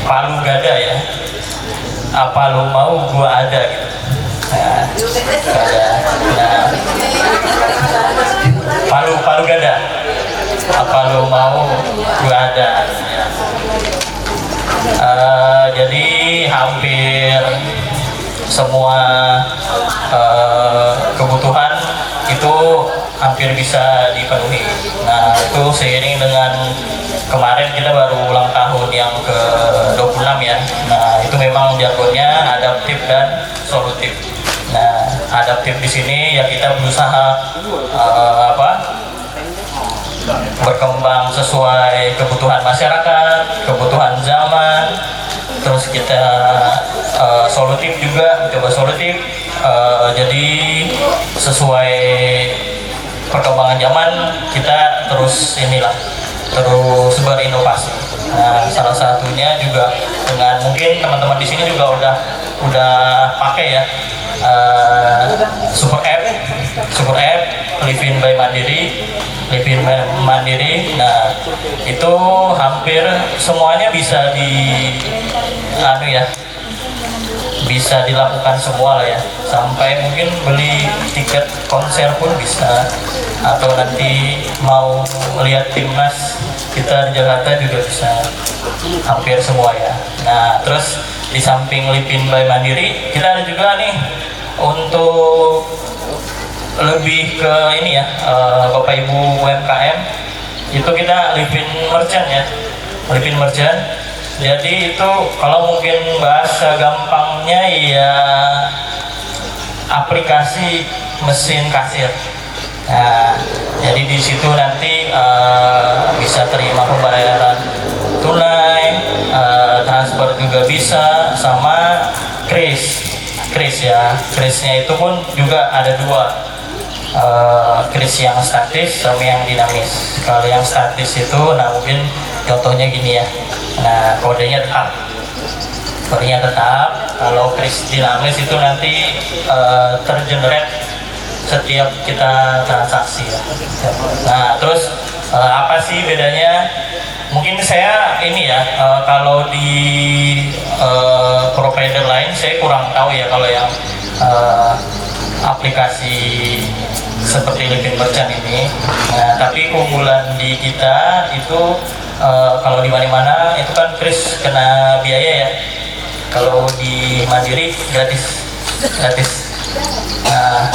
palu gada ya. Apa lu mau gua ada gitu. Nah, palu gada. Apa lu mau gua ada. Jadi hampir semua kebutuhan itu hampir bisa dipenuhi. Nah, itu seiring dengan kemarin kita baru ulang tahun yang ke-26 ya. Nah, itu memang jargonnya adaptif dan solutif. Nah, adaptif di sini ya kita berusaha berkembang sesuai kebutuhan masyarakat, kebutuhan zaman. Terus kita solutif juga, coba solutif, jadi sesuai perkembangan zaman kita terus berinovasi. Nah, salah satunya juga dengan mungkin teman-teman di sini juga udah pakai ya, super app Livin by Mandiri. Nah, itu bisa dilakukan semua lah ya, sampai mungkin beli tiket konser pun bisa, atau nanti mau lihat timnas kita di Jakarta juga bisa, hampir semua ya. Nah terus di samping Lipin by Mandiri, kita ada juga nih untuk lebih ke ini ya, Bapak Ibu UMKM, itu kita Lipin Merchant ya, Lipin Merchant. Jadi itu kalau mungkin bahasa gampangnya ya aplikasi mesin kasir. Nah, jadi di situ nanti bisa terima pembayaran tunai, transfer juga bisa, sama kris ya. Krisnya itu pun juga ada dua, kris yang statis sama yang dinamis. Kalau yang statis itu, nah mungkin contohnya gini ya. Nah kodenya tetap. Kalau kris dinamis itu nanti tergenerate setiap kita transaksi ya. Nah terus apa sih bedanya? Mungkin saya ini ya, kalau di provider lain saya kurang tahu ya, kalau yang aplikasi seperti Lipin Merchant ini. Nah tapi keunggulan di kita itu kalau di mana-mana itu kan kris kena biaya ya. Kalau di Mandiri gratis. Nah,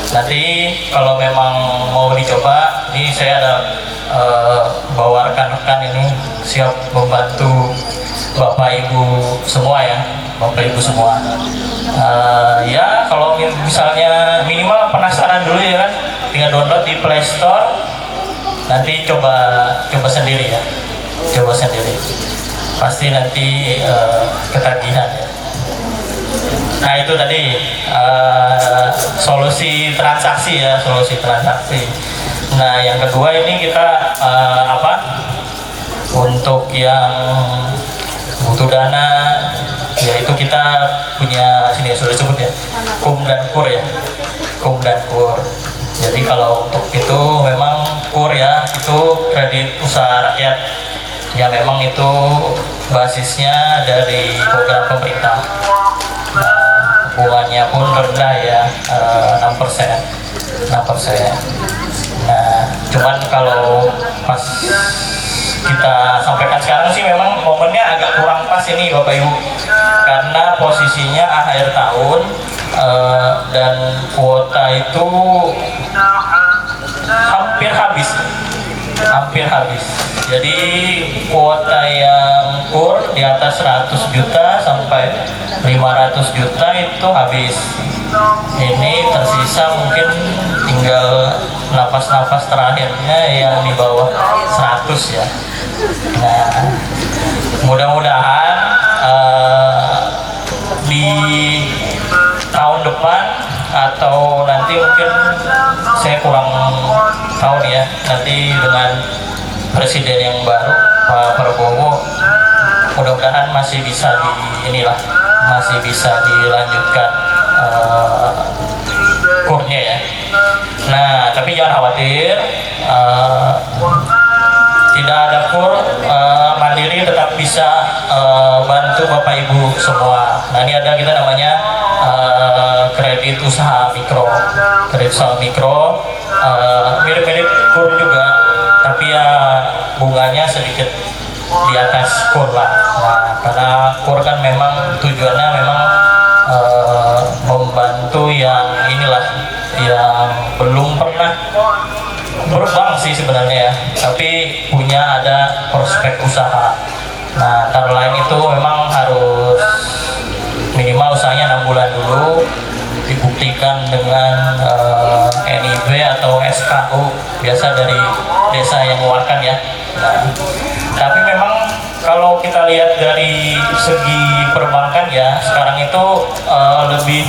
nanti kalau memang mau dicoba, ini saya ada bawa rekan-rekan ini siap membantu Bapak Ibu semua ya, Bapak Ibu semua. Ya kalau misalnya minimal penasaran dulu ya kan, tinggal download di Play Store. Nanti coba sendiri ya, coba sendiri. Pasti nanti ketagihan ya. Nah itu tadi solusi transaksi ya, solusi transaksi. Nah yang kedua ini kita untuk yang butuh dana, yaitu kita punya sini sudah disebut ya, KUM dan KUR ya, KUM dan KUR. Jadi kalau untuk itu memang KUR ya, itu kredit usaha rakyat. Ya memang itu basisnya dari program pemerintah. Bunganya pun rendah ya, 6%. Nah, cuman kalau pas kita sampaikan sekarang sih memang momennya agak kurang pas ini Bapak Ibu, karena posisinya akhir tahun dan kuota itu hampir habis. Jadi kuota yang KUR di atas 100 juta sampai 500 juta itu habis. Ini tersisa mungkin tinggal nafas-nafas terakhirnya yang di bawah 100 ya. Nah, mudah-mudahan di tahun depan atau nanti mungkin saya kurang tahu nih ya, nanti dengan presiden yang baru Pak Prabowo, mudah-mudahan masih bisa dilanjutkan kurnya ya. Nah tapi jangan khawatir, tidak ada kur, Mandiri tetap bisa bantu Bapak Ibu semua. Nah ini ada kita namanya kredit usaha mikro, mirip-mirip kur juga, tapi ya bunganya sedikit di atas KUR lah. Nah, karena KUR kan memang tujuannya memang membantu yang inilah, yang belum pernah berbank sih sebenarnya ya, tapi punya ada prospek usaha. Nah, antara lain itu memang harus minimal usahanya 6 bulan dulu, dibuktikan dengan NIB atau SKU, biasa dari desa yang mengeluarkan ya. Nah, tapi memang kalau kita lihat dari segi perbankan ya, sekarang itu lebih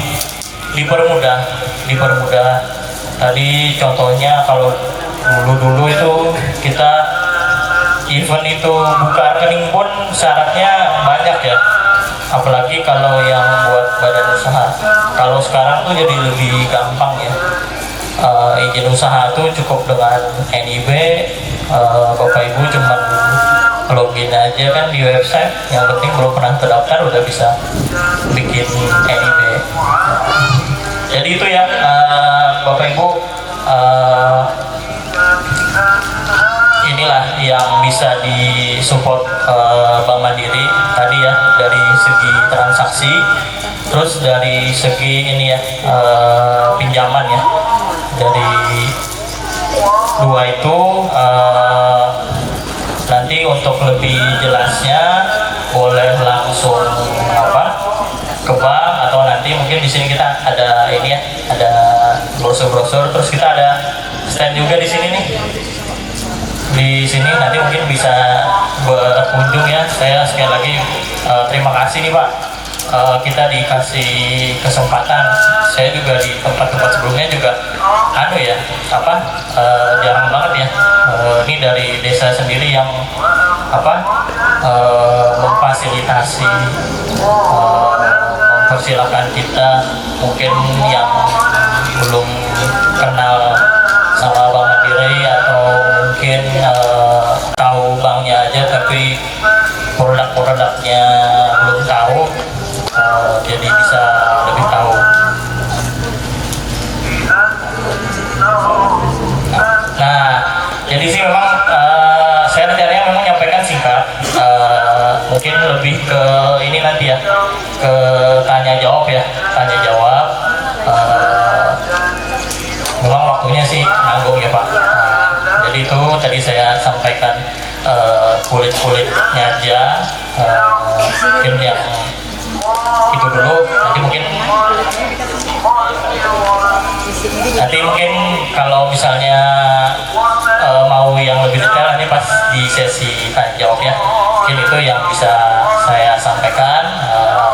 dipermudah. Tadi contohnya kalau dulu itu kita event itu buka rekening pun syaratnya banyak ya, apalagi kalau yang buat badan usaha. Kalau sekarang tuh jadi lebih gampang ya. Izin usaha tuh cukup dengan NIB, Bapak Ibu cuma login aja kan di website, yang penting belum pernah terdaftar udah bisa bikin NIB. Jadi itu ya Bapak Ibu, inilah yang bisa disupport Bank Mandiri tadi ya, dari segi transaksi, terus dari segi ini ya pinjaman ya. Dari dua itu nanti untuk lebih jelasnya boleh langsung ke bank, atau nanti mungkin di sini kita ada ini ya, ada brosur-brosur, terus kita ada stand juga di sini nih. Di sini nanti mungkin bisa berkunjung ya. Saya sekali lagi terima kasih nih Pak, kita dikasih kesempatan. Saya juga di tempat-tempat sebelumnya juga jarang banget ya, ini dari desa sendiri yang memfasilitasi, mempersilahkan kita mungkin yang belum kenal sama Bank Mandiri, atau mungkin tahu banknya aja tapi produk-produknya belum tahu, jadi bisa lebih tahu. Nah, jadi sih memang saya rencananya memang menyampaikan singkat, mungkin lebih ke ini nanti ya, ke tanya jawab ya, tanya jawab. Memang waktunya sih nanggung ya Pak. Jadi itu tadi saya sampaikan kulit-kulitnya aja, mungkin yang itu dulu. Nanti mungkin kalau misalnya mau yang lebih detail nanti pas di sesi tanya jawab ya, mungkin itu yang bisa saya sampaikan.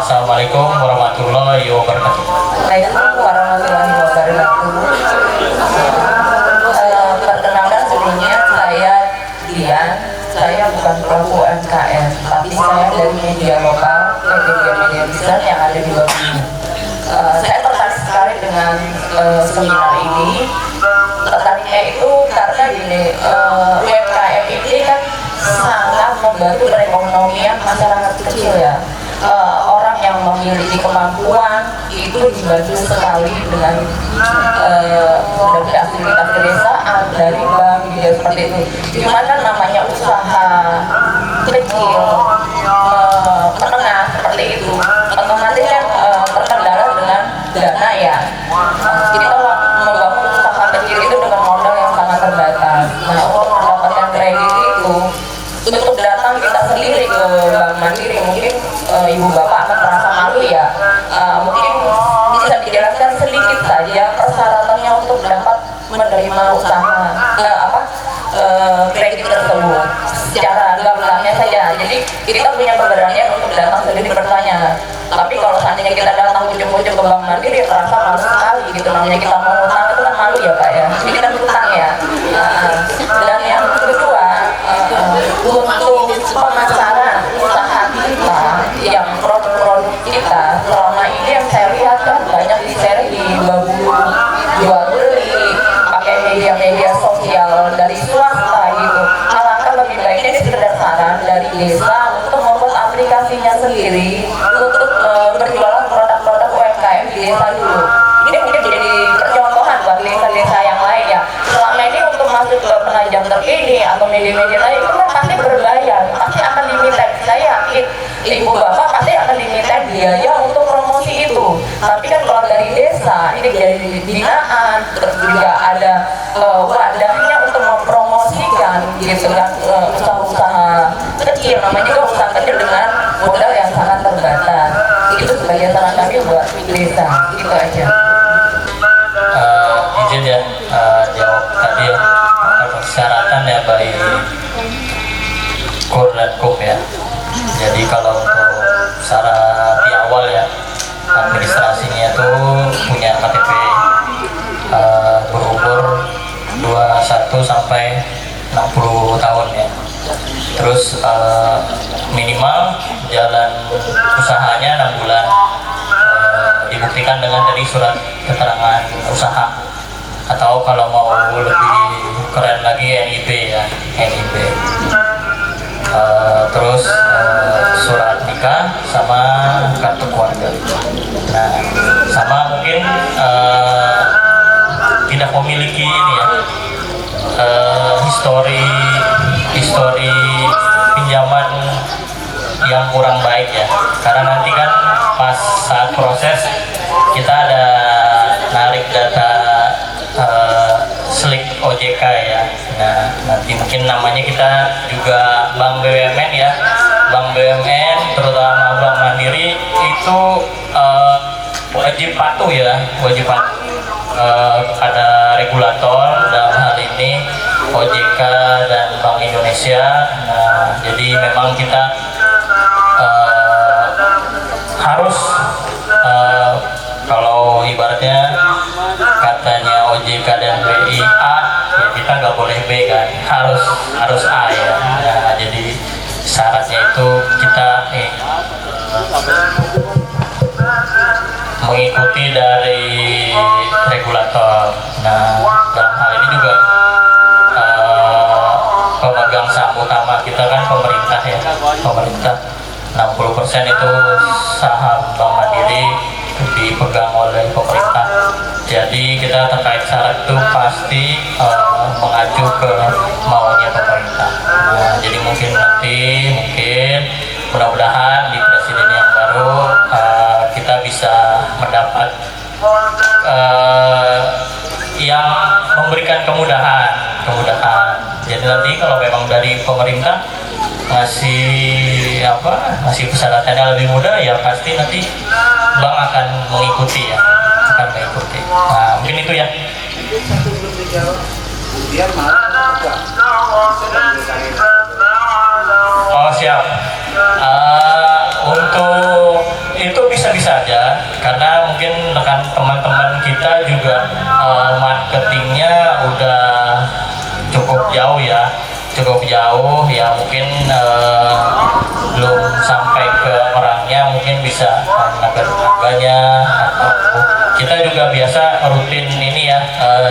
Assalamualaikum warahmatullahi wabarakatuh. Waalaikumsalam warahmatullahi wabarakatuh. Perkenalkan sebelumnya, saya Dian. Saya bukan pelaku UMKM, tapi saya dari media lokal, media besar yang ada di Bandung. Saya tertarik sekali dengan seminar ini. Tertariknya itu karena gini, UMKM ini kan sangat membantu perekonomian masyarakat kecil ya. Orang yang memiliki kemampuan itu dibantu sekali dengan aktivitas pedesaan dari bank gitu, seperti itu. Cuma kan namanya usaha kecil, menengah seperti itu, otomatis kan terkendala dengan dana ya. Jadi kalau membangun usaha kecil itu dengan modal yang sangat terbatas. Nah, untuk mendapatkan kredit itu, untuk datang kita sendiri ke Bank Mandiri, mungkin ibu bapak akan merasa malu ya. Mungkin bisa dijelaskan sedikit saja persyaratannya untuk dapat menerima usaha kredit tersebut secara gamblangnya saja. Jadi kita punya keberanian untuk datang sendiri bertanya. Tapi kalau seandainya kita datang ujung-ujung ke Bank Mandiri, terasa malu sekali gitu. Namanya kita mau utang itu kan malu ya Pak ya. Jadi kita utang ya. Dan yang kedua, untuk pemasaran usaha kita, yang produk-produk kita selama ini yang saya lihat kan banyak di-share di Babulu, jual beli, pakai media-media sosial dari swasta gitu. Alangkah lebih baiknya ini sekedar saran dari desa untuk membuat aplikasinya sendiri untuk berjualan produk-produk UMKM di desa dulu. Ini mungkin jadi percontohan buat desa-desa yang lain ya. Selama ini untuk masuk ke penajam terkini atau media-media lain itu kan pasti berbayar, pasti akan diminta. Saya yakin ibu bapak pasti akan diminta biaya untuk promosi itu. Tapi kan kalau dari desa ini jadi binaan, terus juga ada wadahnya untuk mempromosikan gitu kan, usaha-usaha kecil, namanya juga usaha kecil dengan modal yang sangat terbatas. Itu sebagai saran kami buat desa, gitu aja. Izin ya jawab tadi ya, persyaratan ya baik KUR dan KUP ya. Jadi kalau untuk syarat di awal ya, administrasinya itu punya KTP berumur 21 sampai 60 tahun ya. Terus minimal jalan usahanya 6 bulan, dibuktikan dengan tadi surat keterangan usaha, atau kalau mau lebih keren lagi NIB ya, NIB. histori pinjaman yang kurang baik ya, karena nanti kan pas saat proses kita ada narik data slik OJK ya. Nah nanti mungkin namanya kita juga Bank BUMN ya, Bank BUMN terutama Bank Mandiri itu wajib patuh ya, wajib patuh ada regulator dalam hal ini OJK dan Bank Indonesia. Nah jadi memang kita harus kalau ibaratnya katanya OJK dan BI A, ya kita nggak boleh B kan, harus A ya. Nah, jadi syaratnya itu kita mengikuti dari regulator. Nah dalam hal ini juga pemegang saham utama kita kan pemerintah ya, pemerintah 60% itu saham Bank Mandiri dipegang oleh pemerintah. Jadi kita terkait syarat itu pasti mengacu ke maunya pemerintah. Nah, jadi mungkin mudah-mudahan di presiden yang baru kita bisa mendapat yang memberikan kemudahan. Jadi nanti kalau memang dari pemerintah ngasih persyaratannya lebih mudah, ya pasti nanti bank akan mengikuti ya, Nah mungkin itu ya. Oh siap. Untuk itu bisa-bisa aja, karena mungkin rekan teman-teman kita juga marketingnya udah cukup jauh ya, mungkin belum sampai ke orangnya, mungkin bisa ke tetangganya, atau kita juga biasa rutin ini ya,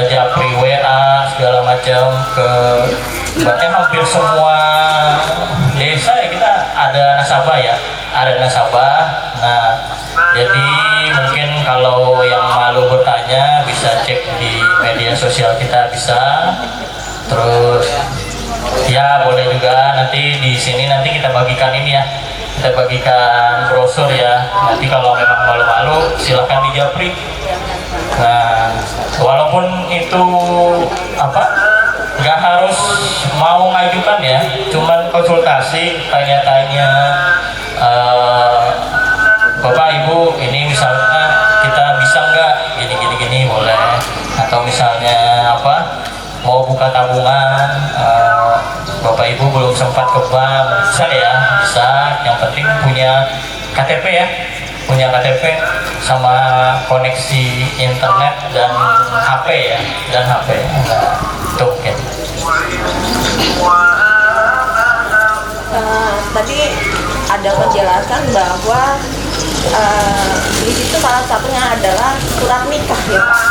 japri WA segala macam ke bahkan hampir semua desa ya, kita ada nasabah. Nah jadi mungkin kalau yang malu bertanya bisa cek di media sosial kita, bisa. Terus ya boleh juga nanti di sini nanti kita bagikan ini ya, kita bagikan brosur ya. Nanti kalau memang malu-malu silahkan di japri. Nah walaupun itu nggak harus mau ngajukan ya, cuman konsultasi, tanya-tanya, Bapak Ibu ini misalnya kita bisa nggak gini boleh, atau misalnya mau buka tabungan, Bapak Ibu belum sempat ke bank, bisa ya, bisa. Yang penting punya KTP ya, sama koneksi internet dan HP ya, Nah, itu mungkin. Tadi ada penjelasan bahwa di situ salah satunya adalah surat nikah ya Pak.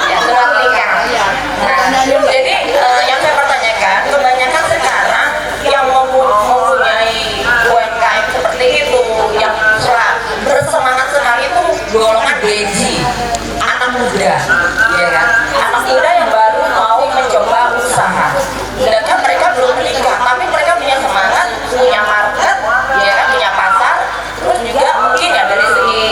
Ya, surat nikah. Ya. Nah, jadi yang saya pertanyakan, kebanyakan sekarang yang mempunyai UMKM seperti itu, yang bersemangat sekali itu golongan Gen Z, anak muda, ya kan? Anak muda yang baru mau mencoba usaha. Sedangkan mereka belum menikah, tapi mereka punya semangat, punya market, ya kan, punya pasar, terus juga mungkin ya dari segi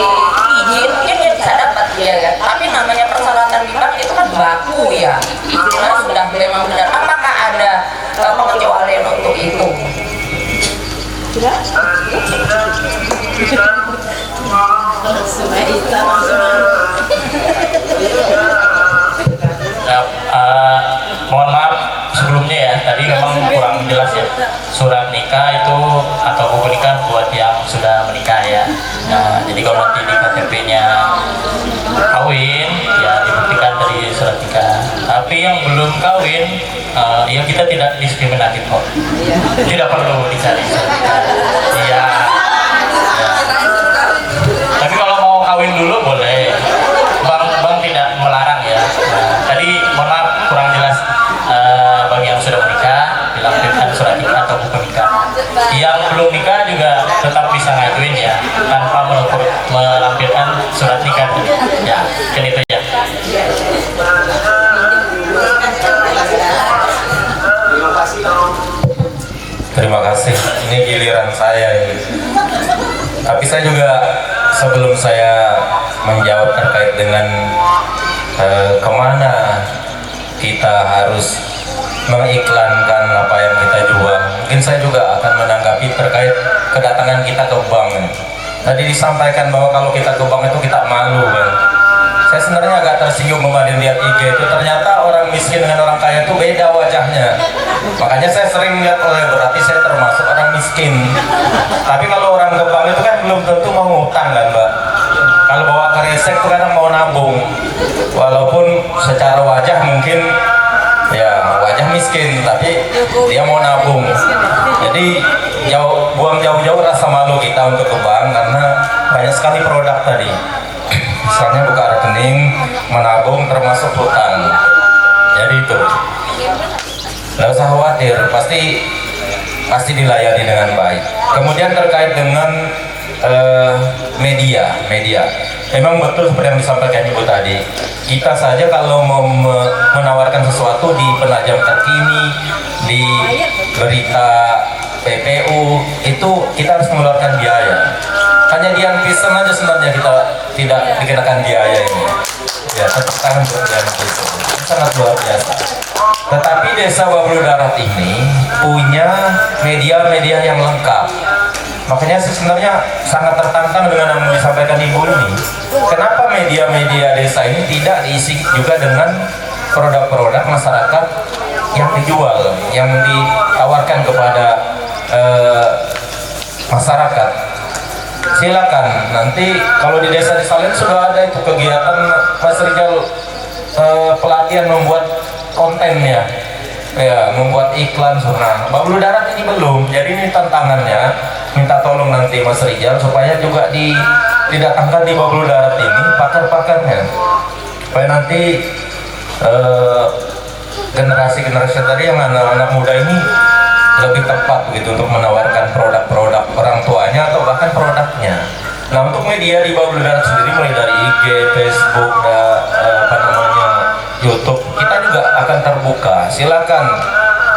izin mungkin dia bisa dapat, ya kan? Tapi namanya persyaratan di bank itu kan baku ya. Nah, sudah memang benar. Apakah ada pengecualian untuk itu? Tidak? Mohon maaf sebelumnya ya, tadi memang kurang jelas ya. Surat nikah itu atau buku nikah buat yang sudah menikah ya. Nah, jadi kalau nanti di KTP-nya kawin, ya dibuktikan dari surat nikah. Tapi yang belum kawin, ya kita tidak diskriminatif kok. Tidak perlu dicari. Iya. Tapi kalau mau kawin dulu boleh. Bang tidak melarang ya. Nah, tadi mohon maaf kurang jelas, bagi yang sudah menikah dilampirkan surat nikah atau buku nikah. Yang belum nikah juga tetap bisa ngajuin ya, tanpa melampirkan surat nikah. Ya, kan itu ya. giliran saya ini. Tapi saya juga sebelum saya menjawab terkait dengan kemana kita harus mengiklankan apa yang kita jual, mungkin saya juga akan menanggapi terkait kedatangan kita ke bank. Tadi disampaikan bahwa kalau kita ke bank itu kita malu kan. Saya sebenarnya agak tersinggung kemarin lihat IG itu, ternyata orang miskin dengan orang kaya itu beda wajahnya. Makanya saya sering lihat, oh berarti saya termasuk orang miskin. Tapi kalau orang ke bank itu kan belum tentu mau ngutang kan Mbak. Kalau bawa kresek itu kadang mau nabung. Walaupun secara wajah mungkin ya wajah miskin, tapi dia mau nabung. Jadi buang jauh-jauh rasa malu kita untuk ke bank, karena banyak sekali produk tadi. Misalnya buka rekening, menabung, termasuk hutang. Jadi itu nggak usah khawatir, pasti dilayani dengan baik. Kemudian terkait dengan media, memang betul seperti yang disampaikan Ibu tadi. Kita saja kalau mau menawarkan sesuatu di penajam terkini, di berita PPU, itu kita harus mengeluarkan biaya. Hanya Dian Pisen aja sebenarnya kita tidak dikenakan biaya ini. Ya, tepuk tangan buat Dian Pisen. Sangat luar biasa. Tetapi Desa Babulu Darat ini punya media-media yang lengkap. Makanya sebenarnya sangat tertantang dengan yang disampaikan Ibu ini. Kenapa media-media desa ini tidak diisi juga dengan produk-produk masyarakat yang dijual, yang ditawarkan kepada masyarakat? Silakan, nanti kalau di desa-desa lain sudah ada itu kegiatan Mas Rizal, pelatihan membuat kontennya, ya, membuat iklan sunnah. Babulu Darat ini belum, jadi ini tantangannya. Minta tolong nanti Mas Rizal supaya juga didatangkan di Babulu Darat ini pakar-pakarnya, supaya nanti generasi-generasi tadi yang anak-anak muda ini lebih tepat begitu untuk menawarkan produk-produk orang tuanya atau bahkan produknya. Nah, untuk media di Babulu Darat sendiri mulai dari IG, Facebook, YouTube, kita juga akan terbuka. Silakan,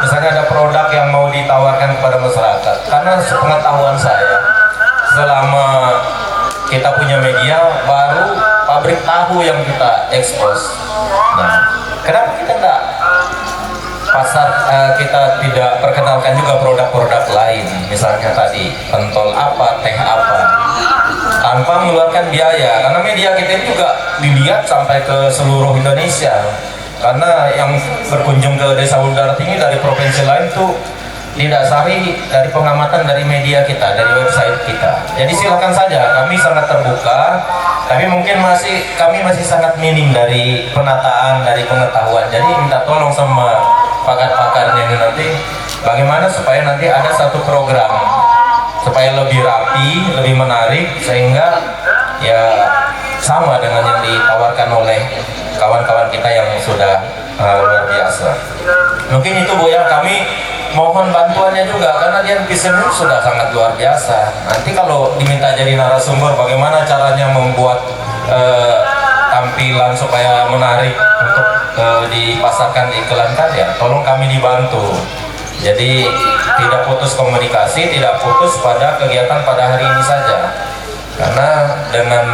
misalnya ada produk yang mau ditawarkan kepada masyarakat. Karena sepengetahuan saya, selama kita punya media, baru pabrik tahu yang kita ekspos. Nah, kenapa kita enggak kita tidak perkenalkan juga produk-produk lain, misalnya tadi pentol apa, teh apa, tanpa mengeluarkan biaya, karena media kita ini juga dilihat sampai ke seluruh Indonesia. Karena yang berkunjung ke Desa Babulu Darat ini dari provinsi lain tuh didasari dari pengamatan dari media kita, dari website kita. Jadi silakan saja, kami sangat terbuka, tapi mungkin kami masih sangat minim dari penataan, dari pengetahuan. Jadi minta tolong sama pakar-pakarnya ini nanti bagaimana supaya nanti ada satu program supaya lebih rapi, lebih menarik, sehingga ya sama dengan yang ditawarkan oleh kawan-kawan kita yang sudah luar biasa. Mungkin itu Bu ya, kami mohon bantuannya juga, karena Dian Pisen sudah sangat luar biasa. Nanti kalau diminta jadi narasumber, bagaimana caranya membuat tampilan supaya menarik untuk dipasarkan, diiklankan, ya tolong kami dibantu. Jadi tidak putus komunikasi, tidak putus pada kegiatan pada hari ini saja. Karena dengan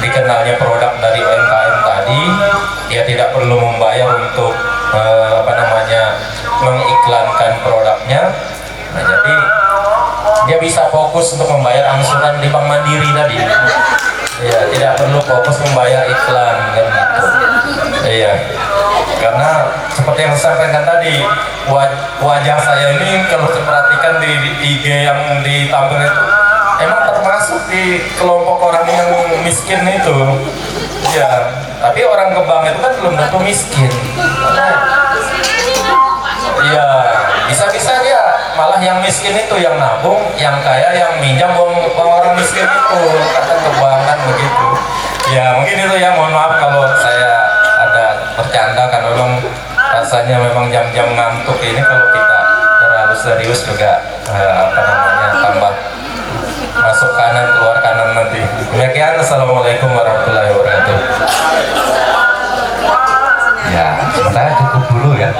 dikenalnya produk dari UMKM tadi, dia tidak perlu membayar untuk mengiklankan produknya. Nah, jadi dia bisa fokus untuk membayar angsuran di Bank Mandiri tadi. Ya, tidak perlu fokus membayar iklan kan gitu. Iya. Karena seperti yang saya sampaikan tadi, wajah saya ini kalau diperhatikan di IG yang ditampilkan itu emang termasuk di kelompok orang yang miskin itu. Ya, tapi orang ke bank itu kan belum tentu miskin. Iya, bisa-bisa dia malah yang miskin itu yang nabung, yang kaya yang minjam uang orang miskin itu, kata ke bank kan begitu. Ya mungkin itu ya, mohon maaf kalau saya ada bercanda, karena memang rasanya memang jam-jam ngantuk ini kalau kita terlalu serius juga tambah masuk kanan keluar kanan nanti. Demikian, assalamualaikum warahmatullahi wabarakatuh. Ya, sementara cukup dulu ya.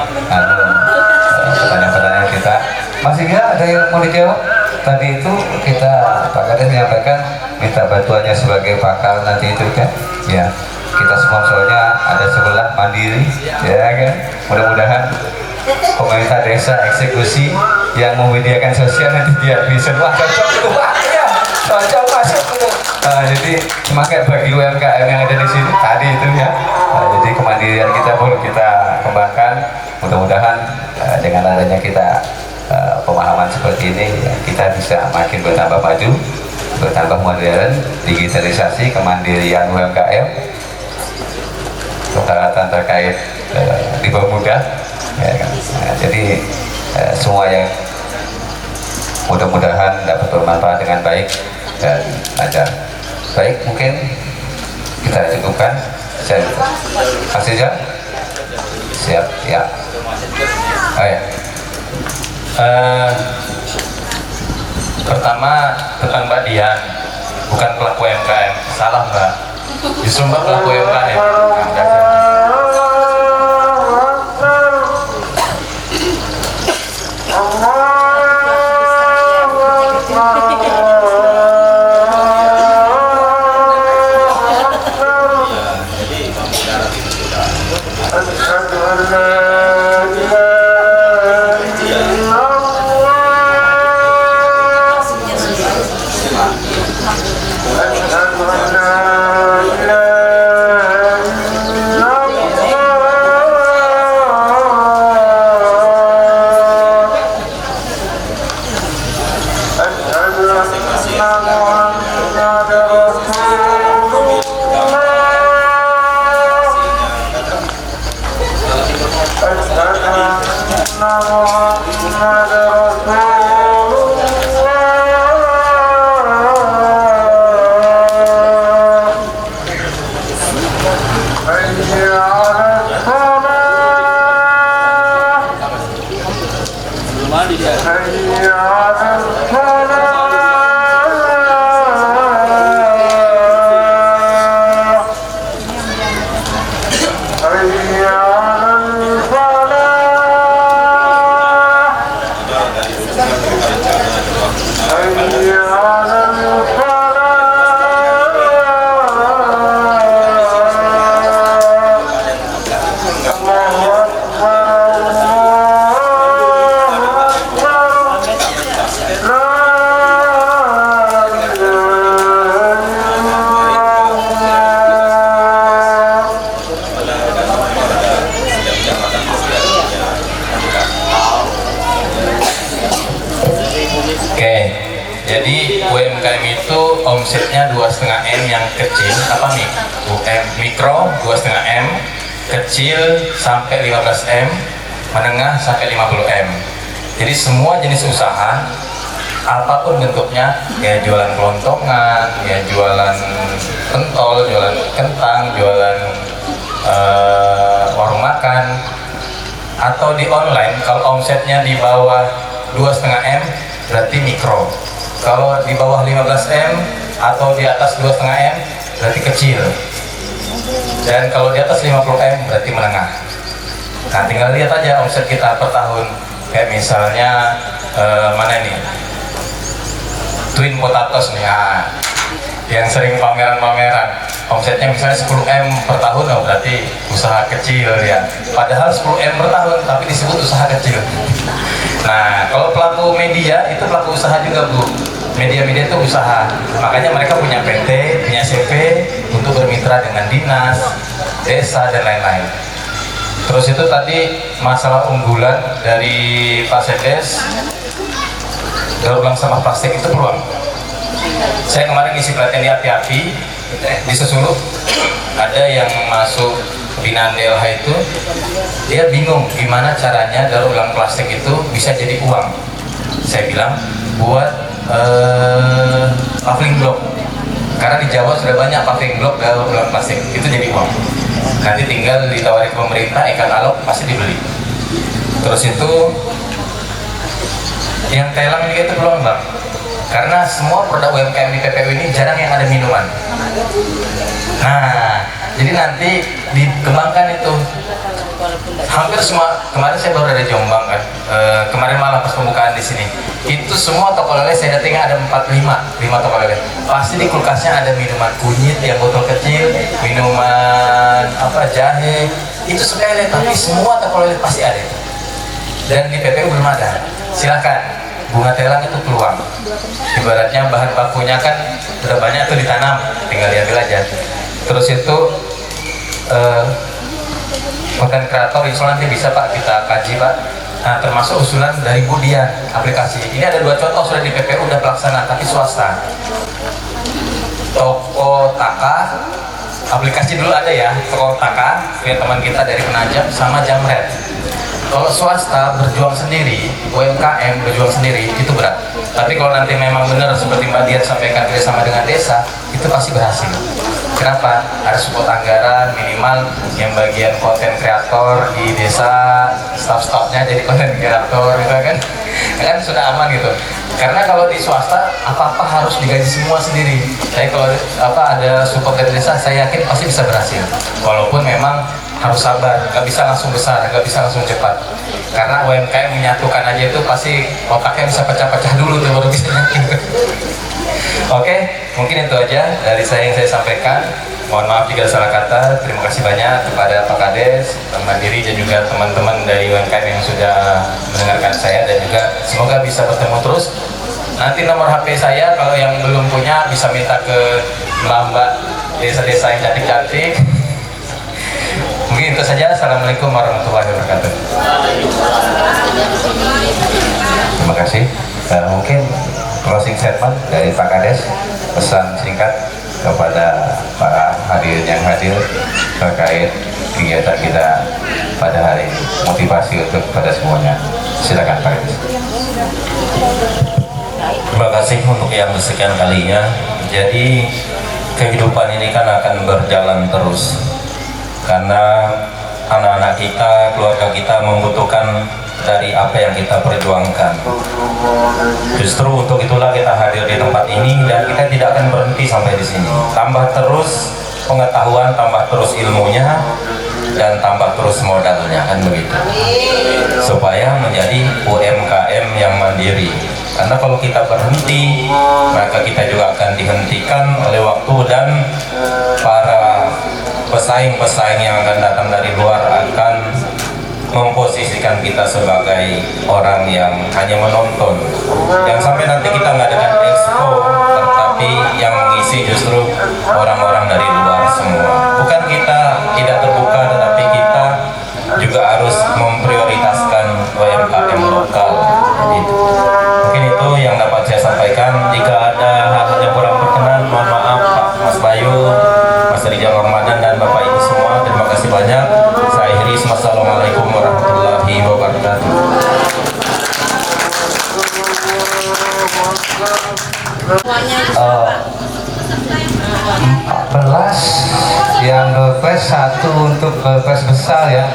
Pertanyaan-pertanyaan kita. Masih ada yang mau dijawab? tadi itu kita Pak Kades menyampaikan minta bantuannya sebagai pakar nanti itu kan, ya kita semua soalnya ada sebelah mandiri, ya kan, mudah-mudahan pemerintah desa eksekusi yang menyediakan sosial nanti dia bisa wah cocok itu, wah ya cocok masuk itu. Jadi semangat bagi UMKM yang ada di sini tadi itu ya. Jadi kemandirian kita perlu kita kembangkan, mudah-mudahan dengan adanya kita pemahaman seperti ini ya, kita bisa makin bertambah maju, bertambah modern, digitalisasi, kemandirian UMKM, peralatan terkait dipermudah ya kan? Jadi semua yang mudah-mudahan dapat bermanfaat dengan baik dan lancar. Baik, mungkin kita cukupkan. Saya kasih ya. Siap ya. Pertama tentang Mbak Dian, bukan pelaku UMKM, salah Mbak. Justru Mbak pelaku UMKM. Omsetnya 2,5 M yang kecil, apa nih? Mikro 2,5 M, kecil sampai 15 M, menengah sampai 50 M. Jadi semua jenis usaha, apapun bentuknya, ya jualan kelontongan, ya jualan pentol, jualan kentang, jualan warung makan, atau di online, kalau omsetnya di bawah 2,5 M berarti mikro. Kalau di bawah 15 M atau di atas 2,5 M berarti kecil, dan kalau di atas 50 M berarti menengah. Nah tinggal lihat aja omset kita per tahun, kayak misalnya mana ini Twin Potatoes nih ya, yang sering pameran-pameran, omsetnya misalnya 10 M per tahun, oh berarti usaha kecil ya, padahal 10 M per tahun tapi disebut usaha kecil. Nah kalau pelaku media itu pelaku usaha juga Bu, media-media itu usaha, makanya mereka punya PT, punya CV untuk bermitra dengan dinas, desa dan lain-lain. Terus itu tadi masalah unggulan dari Pak Sedes, daur ulang sampah plastik itu peluang. Saya kemarin ngisi pelatihan di api-api di Sesuluk, ada yang masuk binaan DLH itu, dia bingung gimana caranya daur ulang plastik itu bisa jadi uang. Saya bilang buat paving block, karena di Jawa sudah banyak paving block daur ulang plastik, itu jadi uang. Nanti tinggal ditawari ke pemerintah, ikan alok pasti dibeli. Terus itu yang Thailand juga itu peluang Bang, karena semua produk UMKM di PPU ini jarang yang ada minuman. Nah jadi nanti dikembangkan itu hampir semua. Kemarin saya baru dari Jombang kan, kemarin malam pas pembukaan di sini, itu semua toko lele saya datangin ada 5 toko lele. Pasti di kulkasnya ada minuman kunyit yang botol kecil, minuman apa jahe, itu sepele, tapi semua toko lele pasti ada. Dan di PPU belum ada. Silakan, bunga telang itu peluang. Ibaratnya bahan bakunya kan udah banyak tuh ditanam, tinggal diambil aja. Terus itu konten kreator insya Allah nanti bisa Pak kita kaji Pak. Nah, termasuk usulan dari Budian aplikasi. Ini ada 2 contoh sudah di PPU udah pelaksanaan tapi swasta. Toko Taka, aplikasi dulu ada ya, Toko Taka punya teman kita dari Penajam sama Jamret. Kalau swasta berjuang sendiri, UMKM berjuang sendiri itu berat. Tapi kalau nanti memang benar seperti Mbak Dian sampaikan kerjasama dengan desa, itu pasti berhasil. Kenapa? Ada support anggaran minimal yang bagian konten kreator di desa, staff-staffnya jadi konten kreator gitu kan, kan sudah aman gitu. Karena kalau di swasta apa-apa harus digaji semua sendiri. Tapi kalau ada support dari desa, saya yakin pasti bisa berhasil. Walaupun memang harus sabar, nggak bisa langsung besar, nggak bisa langsung cepat. Karena UMKM menyatukan aja itu pasti otaknya bisa pecah-pecah dulu tuh baru bisa nyatu. Oke, mungkin itu aja dari saya yang saya sampaikan. Mohon maaf jika salah kata. Terima kasih banyak kepada Pak Kades, Pak Mandiri dan juga teman-teman dari UMKM yang sudah mendengarkan saya, dan juga semoga bisa bertemu terus. Nanti nomor HP saya kalau yang belum punya bisa minta ke Mbak desa-desa yang cantik-cantik. Mungkin itu saja. Assalamualaikum warahmatullahi wabarakatuh. Terima kasih. Mungkin closing statement dari Pak Kades, pesan singkat kepada para hadirin yang hadir terkait kegiatan kita pada hari ini, motivasi untuk pada semuanya. Silakan Pak Kades. Terima kasih untuk yang kesekian kalinya. Jadi kehidupan ini kan akan berjalan terus, karena anak-anak kita, keluarga kita membutuhkan dari apa yang kita perjuangkan. Justru untuk itulah kita hadir di tempat ini, dan kita tidak akan berhenti sampai di sini. Tambah terus pengetahuan, tambah terus ilmunya, dan tambah terus modalnya, kan begitu. Supaya menjadi UMKM yang mandiri. Karena kalau kita berhenti, maka kita juga akan dihentikan oleh waktu, dan para pesaing-pesaing yang akan datang dari luar akan memposisikan kita sebagai orang yang hanya menonton, yang sampai nanti kita mengadakan expo, tetapi yang mengisi justru orang-orang dari luar semua. Bukan kita tidak terbuka, tetapi kita juga harus memprioritaskan UMKM lokal. Gitu. Mungkin itu yang dapat saya sampaikan. Jika ada hal yang kurang berkenan, mohon maaf Pak Mas Bayu, Mas Rijal Ramadan, dan Bapak Ibu semua. Terima kasih banyak. Saya akhiri. Wassalamualaikum warahmatullahi wabarakatuh. 14 yang Dolpes, 1 untuk Dolpes besar ya,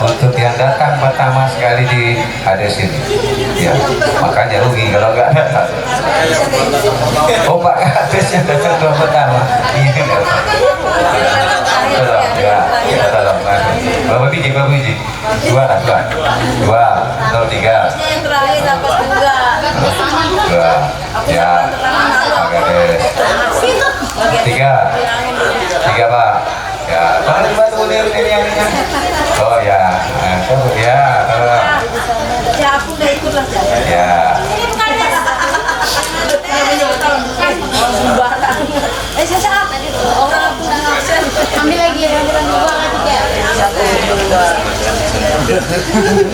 untuk yang datang pertama sekali di Hades ini ya, makanya rugi kalau nggak datang. Oh Pak Hades yang datang dua pertama ini tolong ya, kita tolong berapa biji, 2 lah, 2 03 yang terakhir dapat 2 ya Pak Hades 3 Pak ya, tolong dibantu ini yang oh ya, ya tolong ya, aku udah ikut lah ya. ambil lagi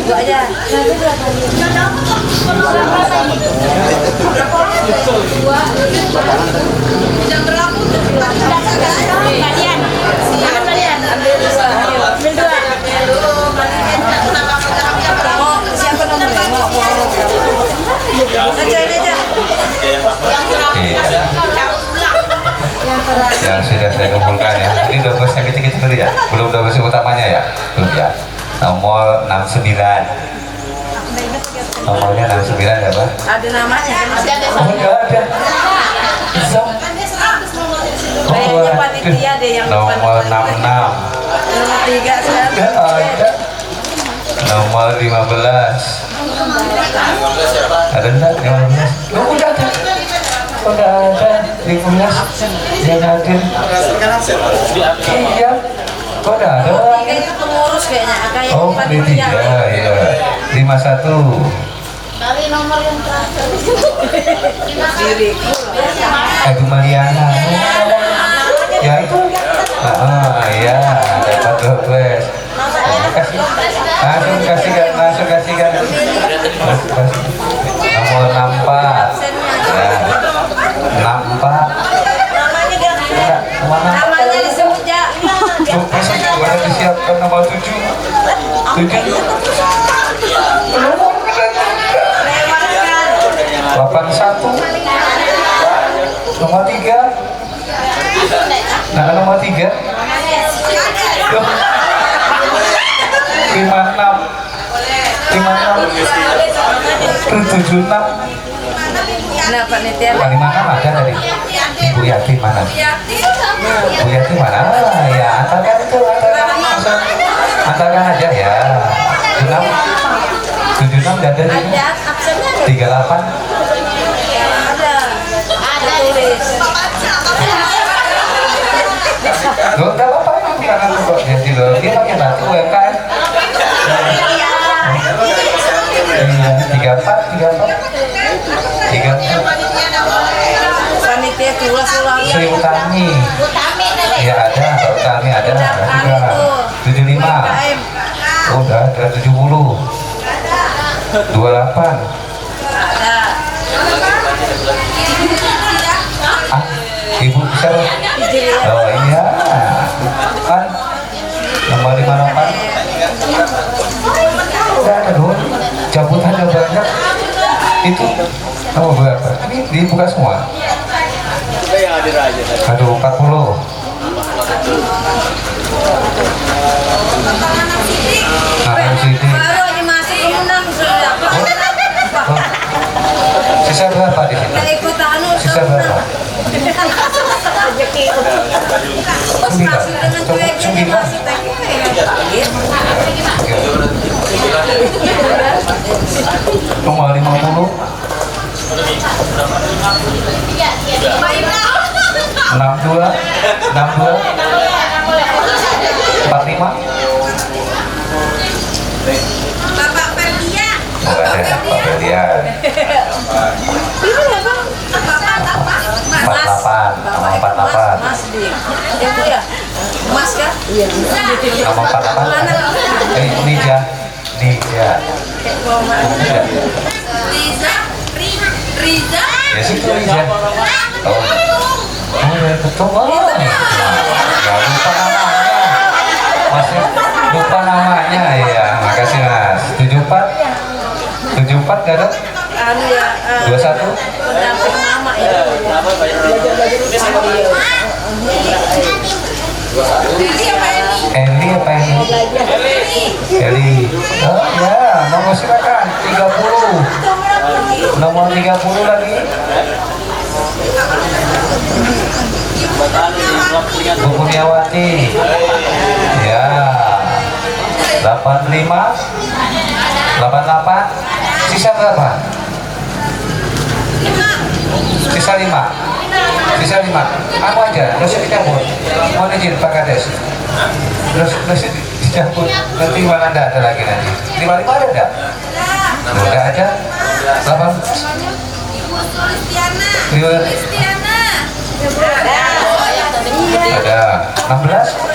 dua aja. Tidak berlaku kalian. Ambil 2. Siapa nomornya? Yang sudah saya kumpulkan ya, ini Dolpes yang kecil-kecil dulu ya, belum Dolpes utamanya ya, belum ya. Nomor 69, nomornya 69 ya Pak? Ada namanya. Oh enggak ada. Bisa. Kayaknya panitia deh yang nomor 66. nomor 3 sekarang. Enggak ada. Nomor 15. Ada enggak 15? Oh, udah ada. Udah ada 15 yang hadir. Iya. Kok udah ada orangnya? Pengurus kayaknya kayak Oh, di 3, iya. 51. dari nomor yang terakhir. Ibu Mariana. Ya itu. Iya, dapat 12. Langsung kasihkan. Nomor 64. Ya. 64. Namanya disebut ya. Sudah disiapkan nomor 7. 7. 81. Nomor 3. Nah, nomor 3. 56. 76. Kenapa nih Tian? 56 ada tadi. Ibu Yatim mana? Ibu Yatim mana? Ya, antarkan itu, antarkan aja ya. 76 ada di sini. 38. Ada tulis. Loh, enggak apa-apa emang karena kok jadi loh. Dia pakai batu ya kan? Iya, 34. Panitia tulis ulang. Sri Utami. Ya ada, Utami ada. 75. Udah, 70. 28. Ibu bisa? Oh iya, kan nomor 58. Udah ada dong, cabutannya banyak. Itu nomor berapa? Ini dibuka semua. Aduh, 40. Nah, sini. Baru aja masuk undang sudah. Sisa berapa di sini? Nah, ikut anu Sisa berapa? Masuk dengan cuek jadi masih Nomor 50. 62. 45. Bapak Perdia. Oh, ada Pak Ferdian. 48. Mas di. Itu ya. Mas kan? Iya. Nomor 48. Nija. Riza. Ya situ Nija. Oh, ya ketua. Gak lupa namanya. Masih lupa namanya ya. Makasih Mas. 74 gak ada? Anu ya. 21. Pendamping mama ya. Eli apa ini? Eli. Oh ya, nomor silakan 30. Nomor 30 lagi. Bu Kurniawati. Ya. 85. 88. Sisa berapa? Sisa 5. Aku aja, terus dicabut. Mohon izin Pak Kades. Terus dicabut. Nanti malah ada lagi nanti. 55 ada enggak? Udah ada. 8. Ada. 16.